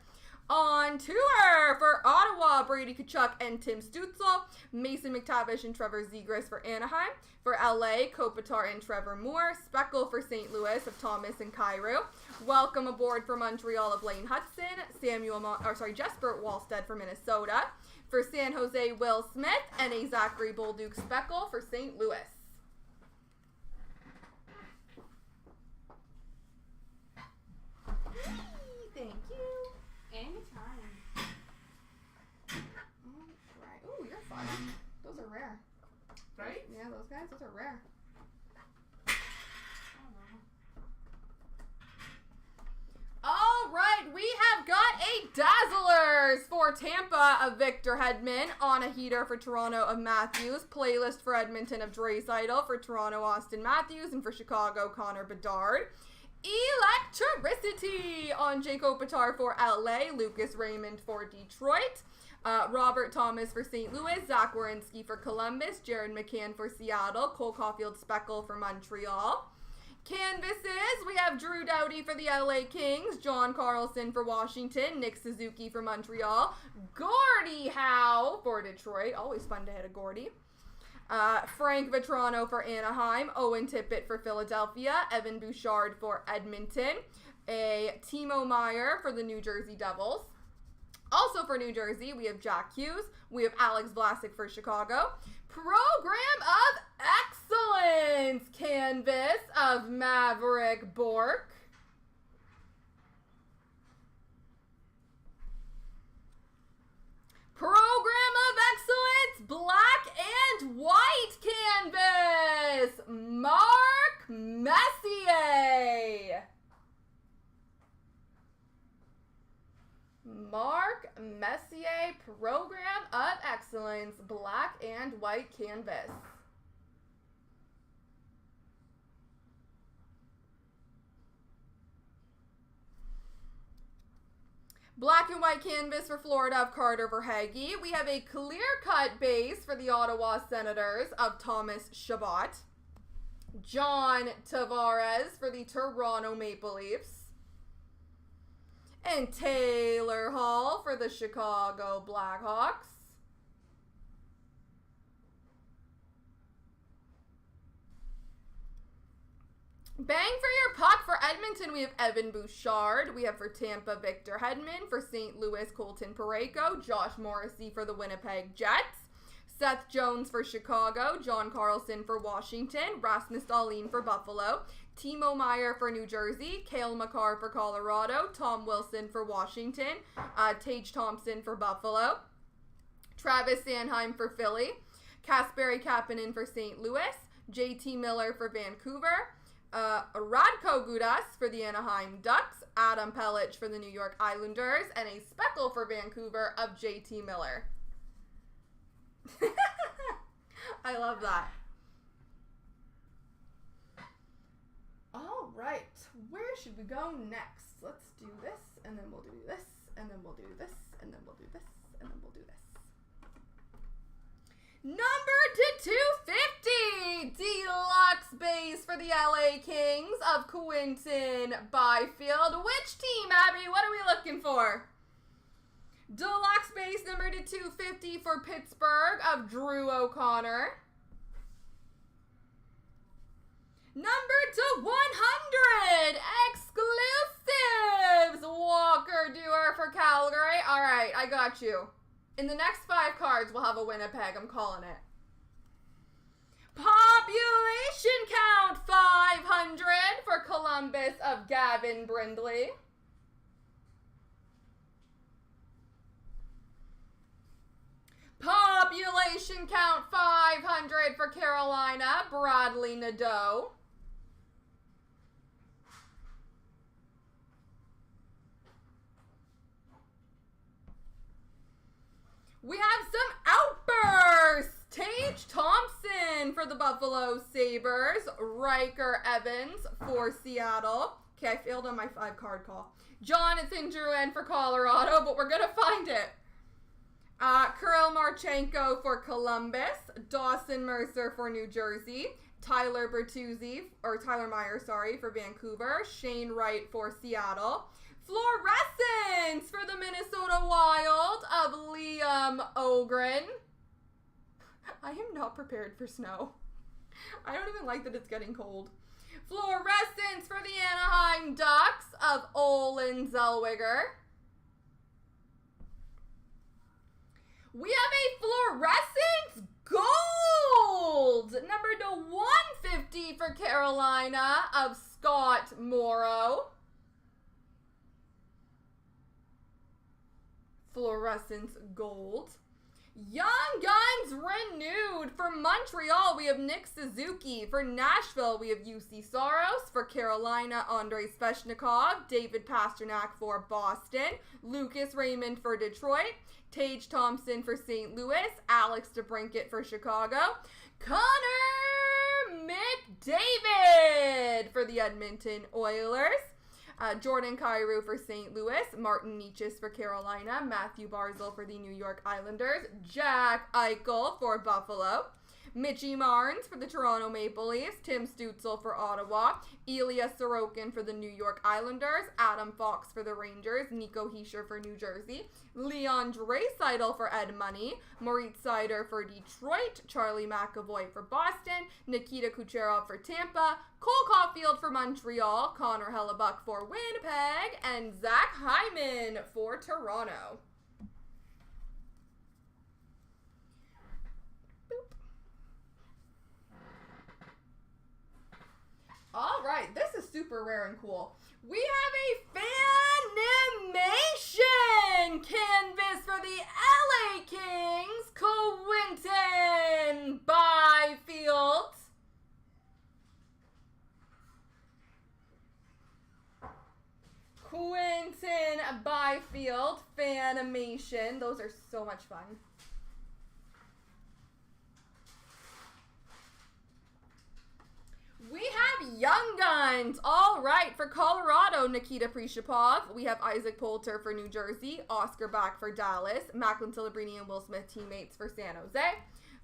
On tour for Ottawa, Brady Tkachuk and Tim Stützle, Mason McTavish and Trevor Zegras for Anaheim. For LA, Kopitar and Trevor Moore, Speckle for St. Louis of Thomas and Kyrou. Welcome aboard for Montreal of Lane Hudson, Jesper Wallstead for Minnesota. For San Jose, Will Smith and a Zachary Bolduc Speckle for St. Louis. Thank you. Anytime. Alright. Ooh, you're fun. Those are rare. Right? Yeah, those guys, those are rare. Alright, we have got a Dazzlers for Tampa of Victor Hedman, on a heater for Toronto of Matthews, playlist for Edmonton of Draisaitl, for Toronto Austin Matthews, and for Chicago Connor Bedard. Electricity on Jake Kopitar for LA, Lucas Raymond for Detroit, Robert Thomas for St. Louis, Zach Werenski for Columbus, Jared McCann for Seattle, Cole Caulfield Speckle for Montreal. Canvases, we have Drew Doughty for the LA Kings, John Carlson for Washington, Nick Suzuki for Montreal, Gordie Howe for Detroit, always fun to hit a Gordie. Frank Vetrano for Anaheim, Owen Tippett for Philadelphia, Evan Bouchard for Edmonton, a Timo Meier for the New Jersey Devils. Also for New Jersey, we have Jack Hughes, we have Alex Vlasic for Chicago. Program of Excellence canvas of Maverick Bork. Program of Excellence, black and white canvas, Mark Messier. Mark Messier, Program of Excellence, black and white canvas. Black and white canvas for Florida of Carter Verhaeghe. We have a clear-cut base for the Ottawa Senators of Thomas Chabot. John Tavares for the Toronto Maple Leafs. And Taylor Hall for the Chicago Blackhawks. Bang for your puck for Edmonton, we have Evan Bouchard. We have for Tampa, Victor Hedman. For St. Louis, Colton Parayko. Josh Morrissey for the Winnipeg Jets. Seth Jones for Chicago. John Carlson for Washington. Rasmus Dahlin for Buffalo. Timo Meier for New Jersey. Cale Makar for Colorado. Tom Wilson for Washington. Tage Thompson for Buffalo. Travis Sanheim for Philly. Kasperi Kapanen for St. Louis. JT Miller for Vancouver. Radko Gudas for the Anaheim Ducks, Adam Pellich for the New York Islanders, and a speckle for Vancouver of JT Miller. I love that. All right, where should we go next? Let's do this, and then we'll do this, and then we'll do this, and then we'll do this, and then we'll do this. Number to 250, deluxe base for the LA Kings of Quinton Byfield. Which team, Abby? What are we looking for? Deluxe base number to 250 for Pittsburgh of Drew O'Connor. Number to 100, exclusives, Walker Duehr for Calgary. All right, I got you. In the next 5 cards, we'll have a Winnipeg. I'm calling it. Population count 500 for Columbus of Gavin Brindley. Population count 500 for Carolina, Bradley Nadeau. We have some outbursts. Tage Thompson for the Buffalo Sabres. Riker Evans for Seattle. Okay, I failed on my 5-card call. Jonathan Drouin for Colorado, but we're going to find it. Kirill Marchenko for Columbus. Dawson Mercer for New Jersey. Tyler Meyer, for Vancouver. Shane Wright for Seattle. Fluorescence for the Minnesota Wild of Liam Ogren. I am not prepared for snow. I don't even like that it's getting cold. Fluorescence for the Anaheim Ducks of Olin Zellweger. We have a fluorescence gold, number to 150 for Carolina of Scott Morrow. Fluorescence gold. Young Guns renewed for Montreal. We have Nick Suzuki. For Nashville, we have UC Saros. For Carolina, Andrei Svechnikov. David Pastrnak for Boston. Lucas Raymond for Detroit. Tage Thompson for St. Louis. Alex DeBrincat for Chicago. Connor McDavid for the Edmonton Oilers. Jordan Cairo for St. Louis, Martin Nietzsche for Carolina, Matthew Barzal for the New York Islanders, Jack Eichel for Buffalo, Mitchie Marnes for the Toronto Maple Leafs, Tim Stützle for Ottawa, Ilya Sorokin for the New York Islanders, Adam Fox for the Rangers, Nico Hischier for New Jersey, Leon Draisaitl for Edmonton, Moritz Seider for Detroit, Charlie McAvoy for Boston, Nikita Kucherov for Tampa, Cole Caulfield for Montreal, Connor Hellebuck for Winnipeg, and Zach Hyman for Toronto. All right, this is super rare and cool. We have a Fanimation canvas for the LA Kings, Quinton Byfield. Quinton Byfield, Fanimation. Those are so much fun. We have Young Guns. All right, for Colorado, Nikita Prieshapov. We have Isaac Poulter for New Jersey, Oscar Back for Dallas, Macklin Celebrini and Will Smith teammates for San Jose.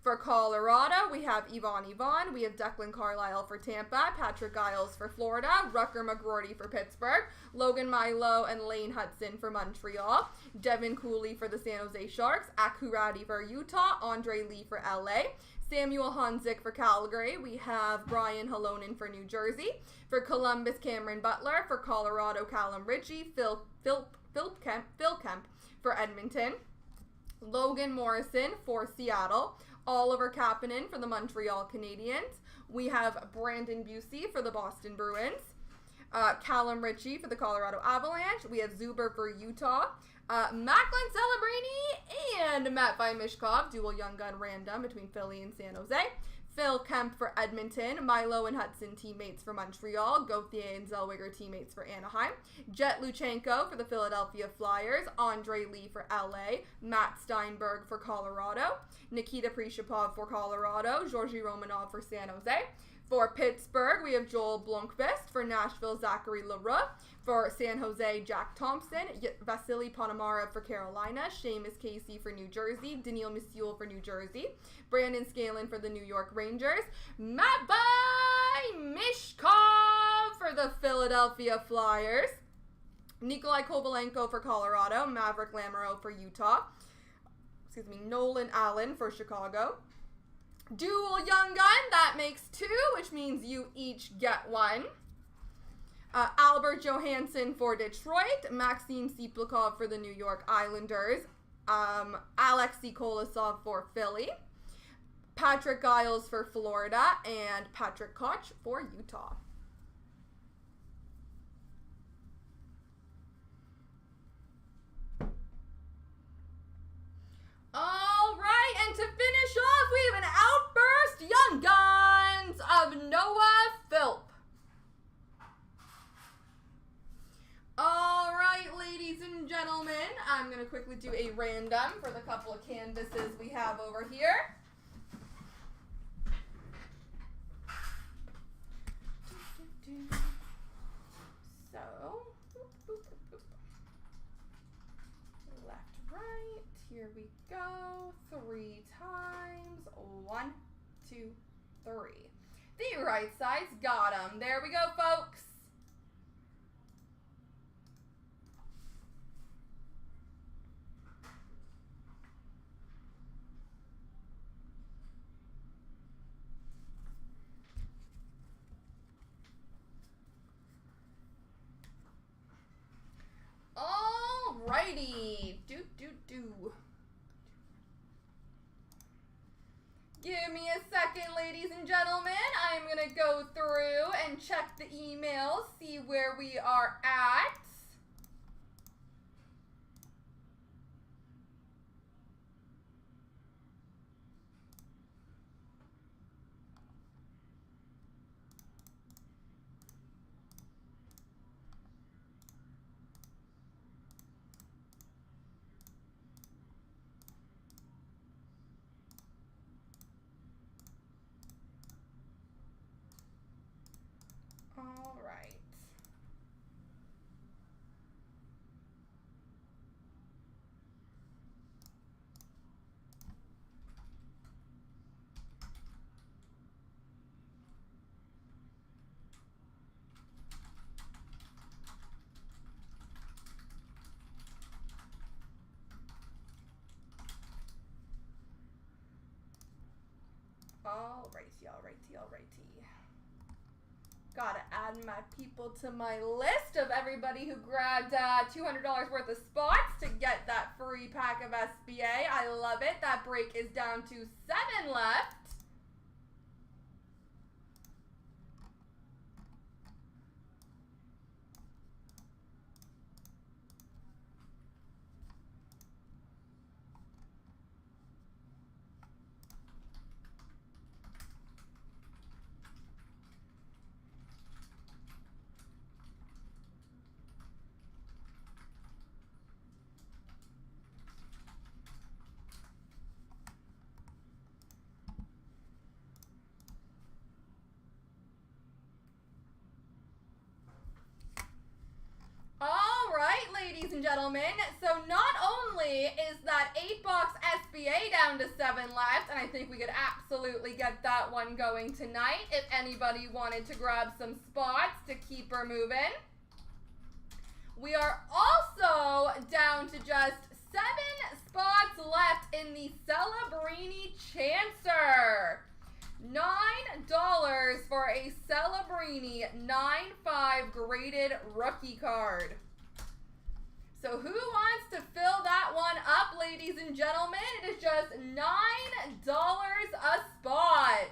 For Colorado, we have Ivan. We have Declan Carlisle for Tampa, Patrick Giles for Florida, Rucker McGroarty for Pittsburgh, Logan Milo and Lane Hudson for Montreal, Devin Cooley for the San Jose Sharks, Akuradi for Utah, Andre Lee for LA, Samuel Honzik for Calgary. We have Brian Halonen for New Jersey. For Columbus, Cameron Butler. For Colorado, Callum Ritchie. Phil Kemp for Edmonton. Logan Morrison for Seattle. Oliver Kapanen for the Montreal Canadiens. We have Brandon Busey for the Boston Bruins. Callum Ritchie for the Colorado Avalanche. We have Zuber for Utah. Macklin Celebrini and Matvei Mishkov, dual Young Gun random between Philly and San Jose. Phil Kemp for Edmonton, Milo and Hudson teammates for Montreal, Gauthier and Zellweger teammates for Anaheim, Jet Luchenko for the Philadelphia Flyers, Andre Lee for LA, Matt Steinberg for Colorado, Nikita Prieshapov for Colorado, Georgi Romanov for San Jose. For Pittsburgh, we have Joel Blomqvist. For Nashville, Zachary Leroux. For San Jose, Jack Thompson. Vasily Ponomarev for Carolina. Seamus Casey for New Jersey. Daniil Misiul for New Jersey. Brandon Scanlon for the New York Rangers. Matvei Mishkov for the Philadelphia Flyers. Nikolai Kovalenko for Colorado. Maverick Lamoureux for Utah. Nolan Allen for Chicago. Dual Young Gun, that makes 2, which means you each get 1. Albert Johansson for Detroit, Maxim Siplikov for the New York Islanders, Alexei Kolosov for Philly, Patrick Giles for Florida, and Patrick Koch for Utah. All right, and to finish off, we have an Outburst Young Guns of Noah Philp. All right, ladies and gentlemen, I'm going to quickly do a random for the couple of canvases we have over here. So, left, right, here we go, 3 times, 1, 2, 3. The right side's got 'em. There we go, folks. Alrighty. Do. Give me a second, ladies and gentlemen. I'm going to go through and check the emails, see where we are at. All right. Alrighty. Gotta add my people to my list of everybody who grabbed $200 worth of spots to get that free pack of SBA. I love it. That break is down to 7 left. All right, ladies and gentlemen, so not only is that 8-box SBA down to 7 left, and I think we could absolutely get that one going tonight if anybody wanted to grab some spots to keep her moving. We are also down to just 7 spots left in the Celebrini Chancer. $9 for a Celebrini 9.5 graded rookie card. So who wants to fill that one up, ladies and gentlemen? It is just $9 a spot.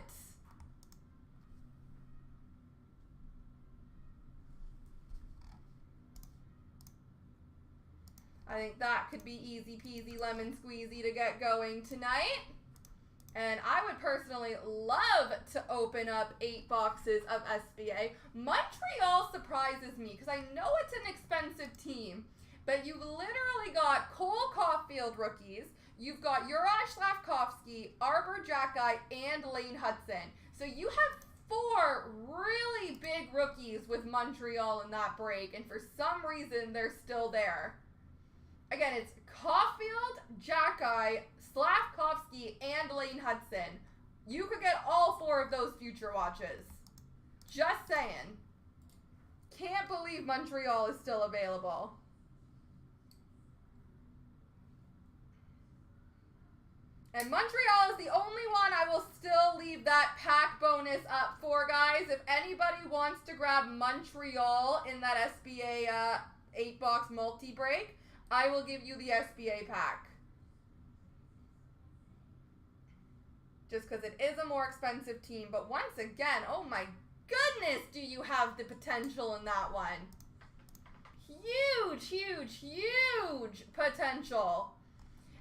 I think that could be easy peasy lemon squeezy to get going tonight. And I would personally love to open up 8 boxes of SBA. Montreal surprises me because I know it's an expensive team, but you've literally got Cole Caulfield rookies. You've got Juraj Slavkovsky, Arbor Jacki, and Lane Hudson. So you have 4 really big rookies with Montreal in that break, and for some reason they're still there. Again, it's Caulfield, Jacki, Slavkovsky, and Lane Hudson. You could get all 4 of those future watches. Just saying. Can't believe Montreal is still available. And Montreal is the only one I will still leave that pack bonus up for, guys. If anybody wants to grab Montreal in that SBA 8-box multi-break, I will give you the SBA pack. Just because it is a more expensive team. But once again, oh my goodness, do you have the potential in that one. Huge, huge, huge potential.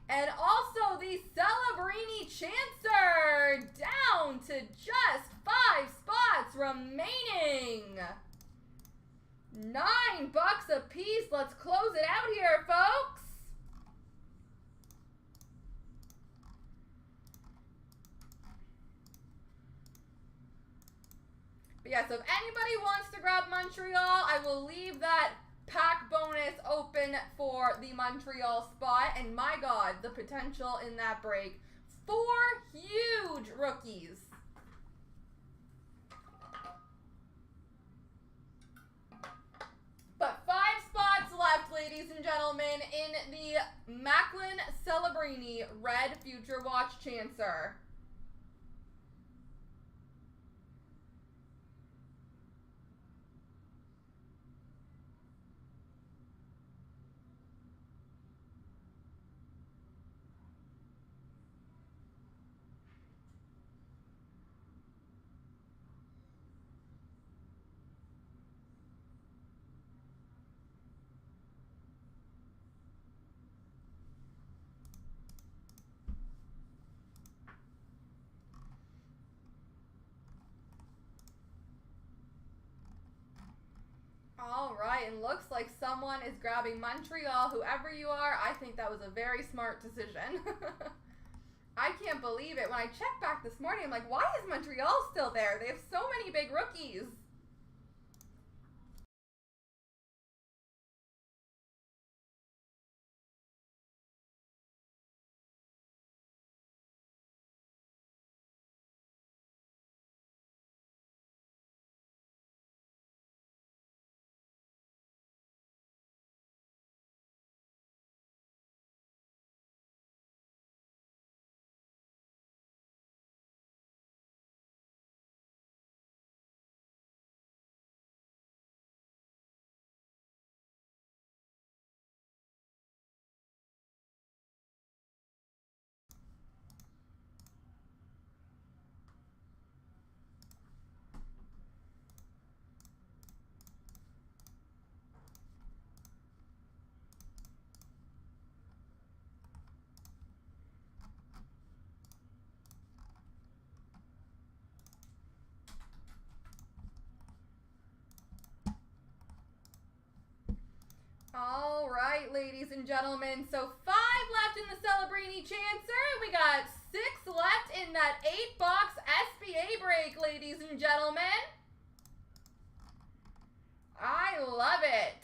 And also the Celebrini Chancer down to just 5 spots remaining. $9 a piece. Let's close it out here, folks. But yeah, so if anybody wants to grab Montreal, I will leave that pack bonus open for the Montreal spot. And my God, the potential in that break. 4 huge rookies. But 5 spots left, ladies and gentlemen, in the Macklin Celebrini Red Future Watch Chancer. All right, and looks like someone is grabbing Montreal. Whoever you are, I think that was a very smart decision. I can't believe it. When I checked back this morning, I'm like, why is Montreal still there? They have so many big rookies. right, ladies and gentlemen. So 5 left in the Celebrini Chancer. We got 6 left in that 8-box SBA break, ladies and gentlemen. I love it.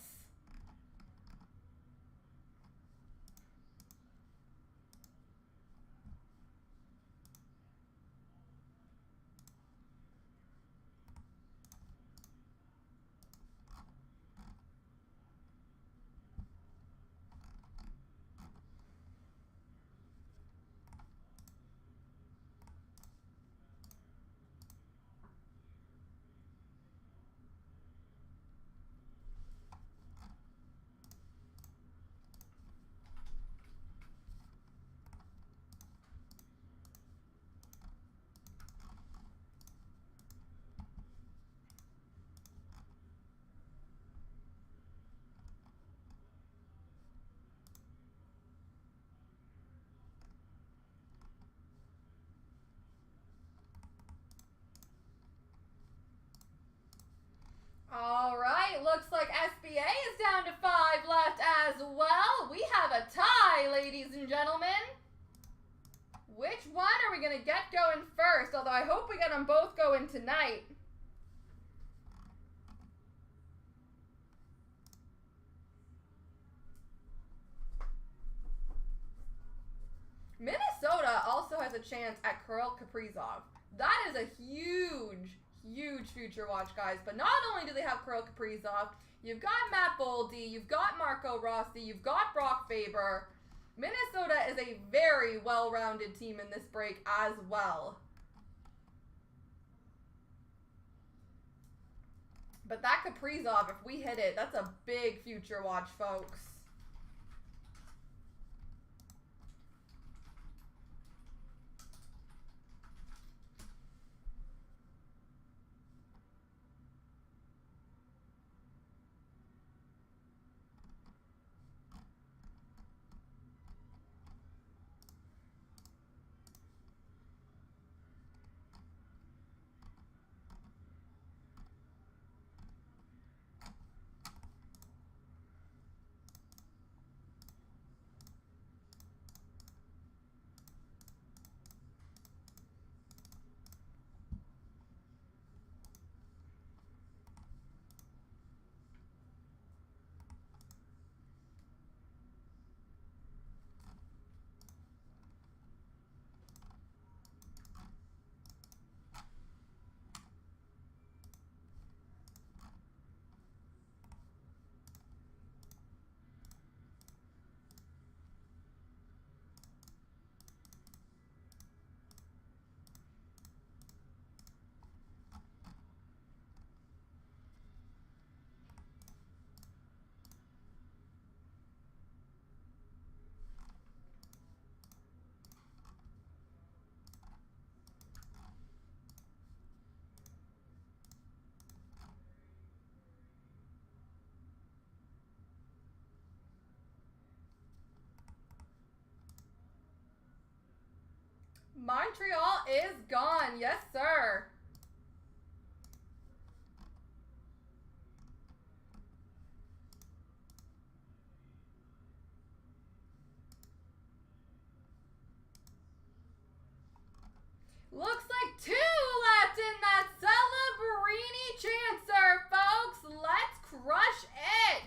All right, looks like SBA is down to 5 left as well. We have a tie, ladies and gentlemen. Which one are we going to get going first? Although I hope we get them both going tonight. Minnesota also has a chance at Kirill Kaprizov. That is a huge future watch, guys. But not only do they have Kirill Kaprizov, you've got Matt Boldy, you've got Marco Rossi, you've got Brock Faber. Minnesota is a very well-rounded team in this break as well. But that Kaprizov, if we hit it, that's a big future watch, folks. Montreal is gone. Yes, sir. Looks like 2 left in that Celebrini Chancer, folks. Let's crush it.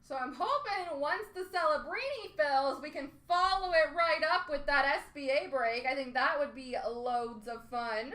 So I'm hoping once the Celebrini fills, we can follow it right up with that SBA break. I think that would be loads of fun.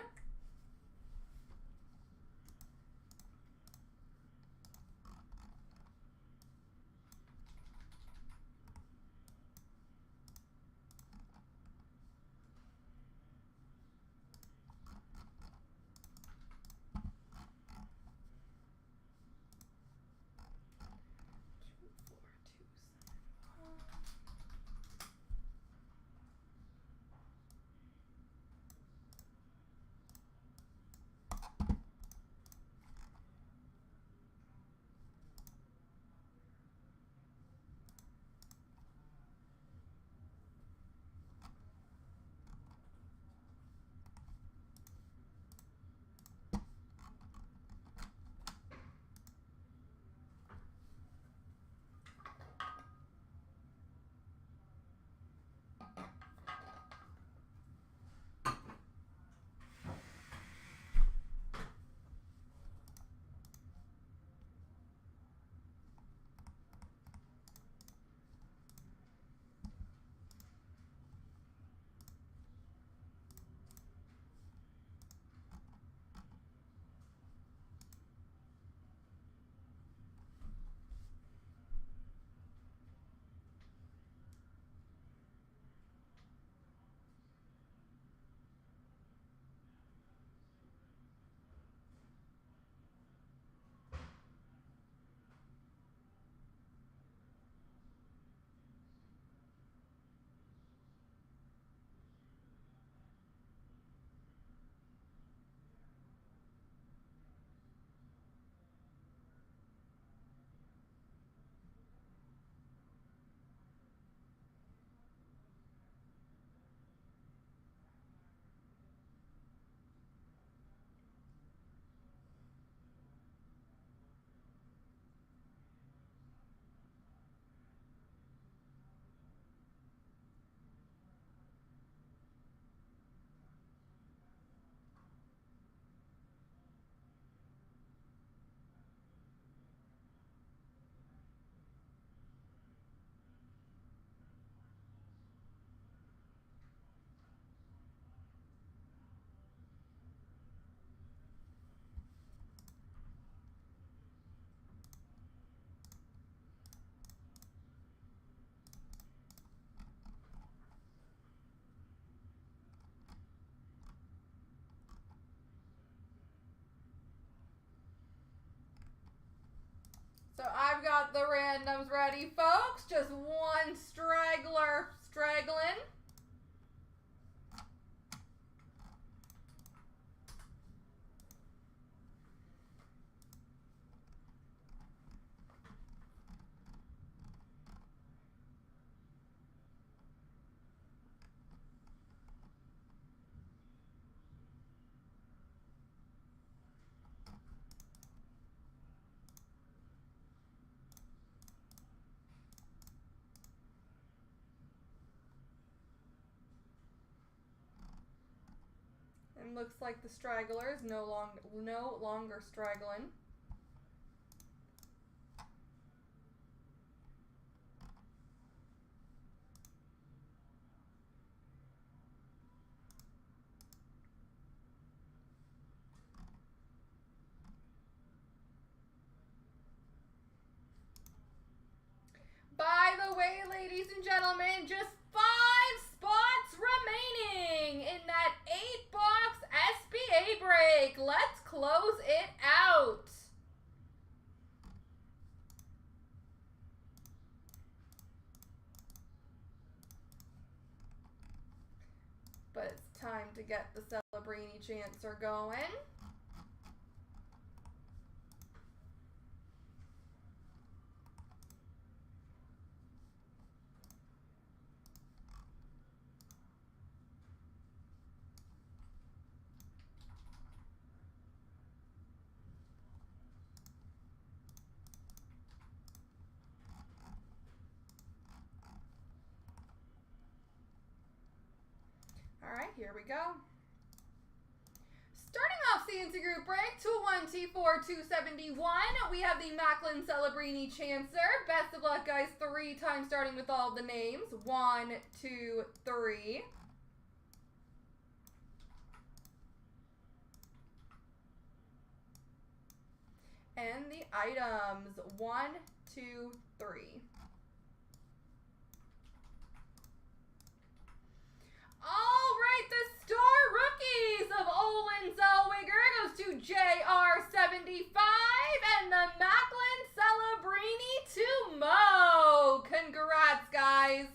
So I've got the randoms ready, folks. Just one straggler straggling. And looks like the straggler is no longer straggling. By the way, ladies and gentlemen, just 5 spots remaining in that 8-box SBA break. Let's close it out. But it's time to get the Celebrini Chancer going. All right, here we go. Starting off CNC Group Break, 2-1, T4, 271. We have the Macklin Celebrini Chancer. Best of luck, guys. 3 times starting with all the names. 1, 2, 3. And the items. 1, 2, 3. All right, the Star Rookies of Olin Zellweger goes to JR75, and the Macklin Celebrini to Mo. Congrats, guys.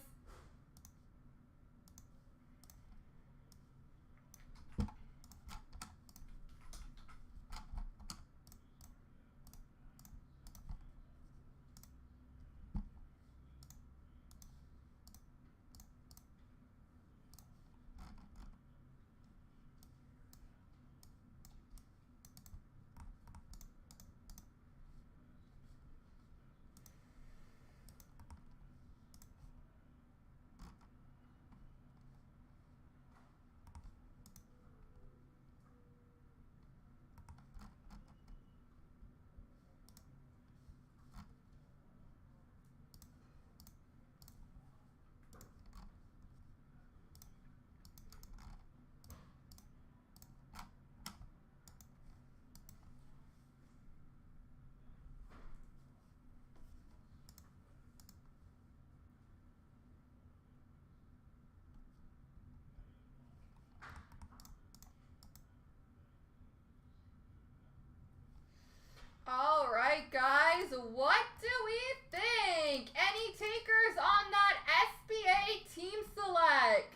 All right, guys, what do we think? Any takers on that SBA Team Select?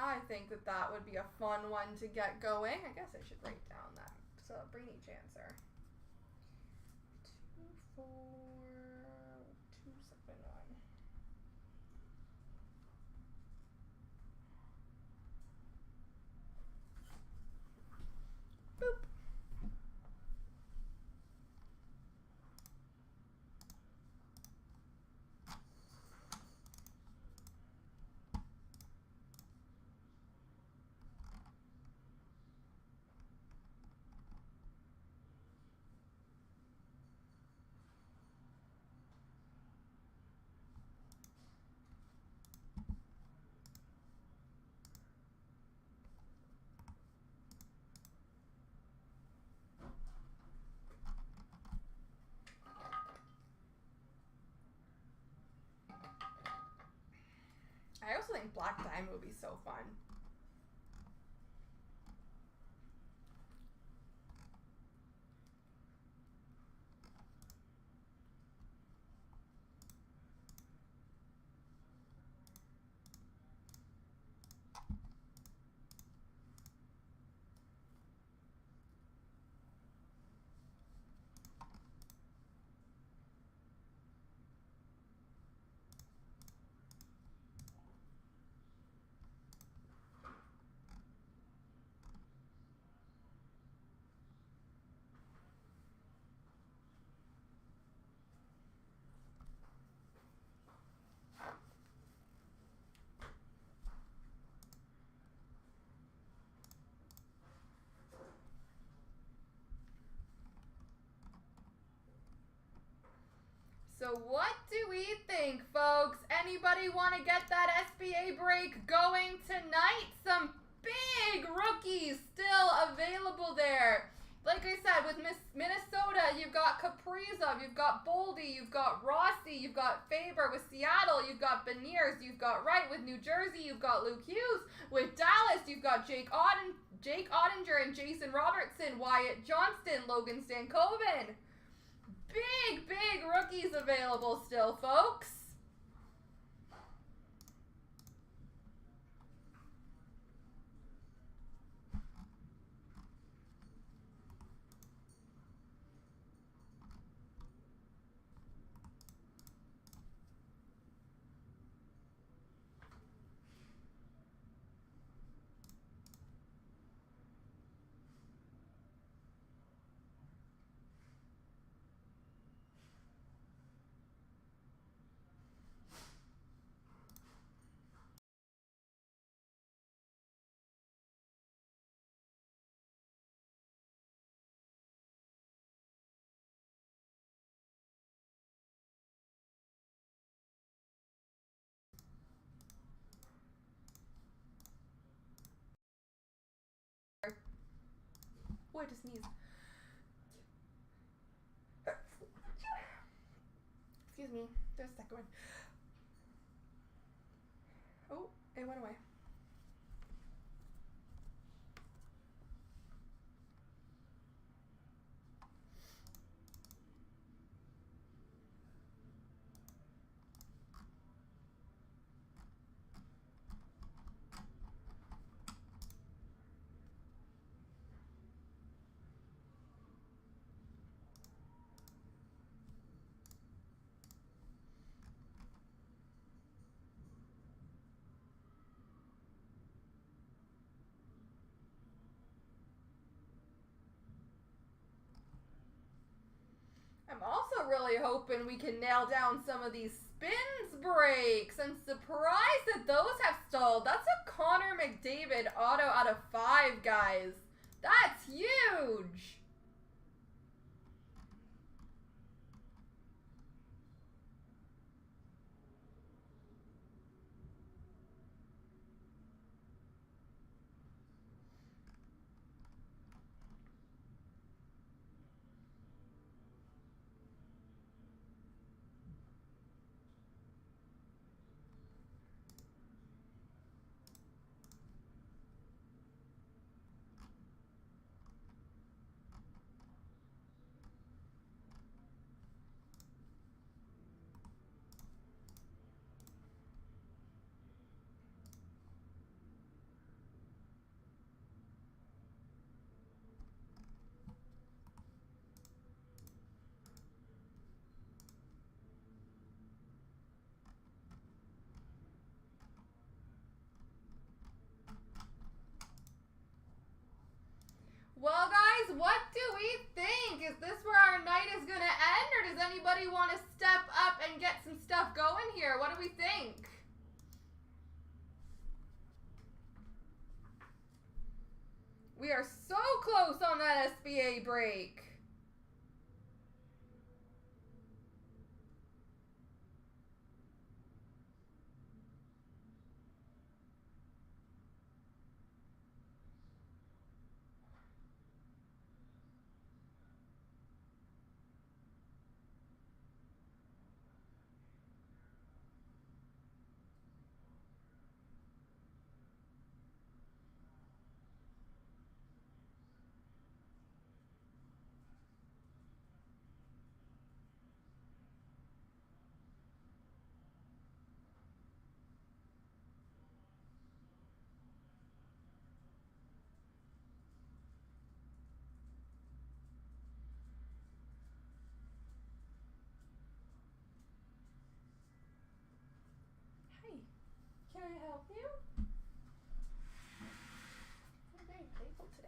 I think that would be a fun one to get going. I guess I should write down that Celebrini Chancer. 2, 4, 2, 7, 9. Boop. I also think Black Diamond would be so fun. So what do we think, folks? Anybody want to get that SBA break going tonight? Some big rookies still available there. Like I said, with Minnesota, you've got Kaprizov, you've got Boldy, you've got Rossi, you've got Faber with Seattle, you've got Beniers, you've got Wright with New Jersey, you've got Luke Hughes with Dallas, you've got Jake Ottinger and Jason Robertson, Wyatt Johnston, Logan Stankoven. Big rookies available still, folks. Oh, I just sneezed. Excuse me. There's a second one. Oh, it went away. I'm also really hoping we can nail down some of these spins breaks. I'm surprised that those have stalled. That's a Connor McDavid auto out of 5, guys. That's huge. Well, guys, what do we think? Is this where our night is going to end, or does anybody want to step up and get some stuff going here? What do we think? We are so close on that SBA break. Can I help you? I'm very playful today.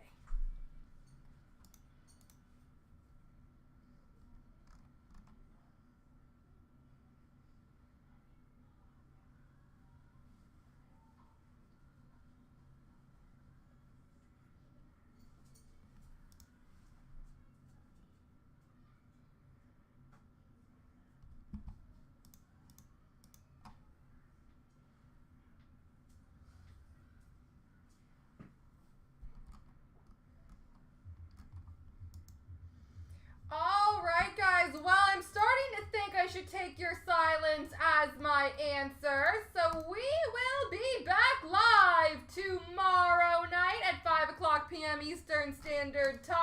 Alright, guys, well, I'm starting to think I should take your silence as my answer. So we will be back live tomorrow night at 5 o'clock p.m. Eastern Standard Time.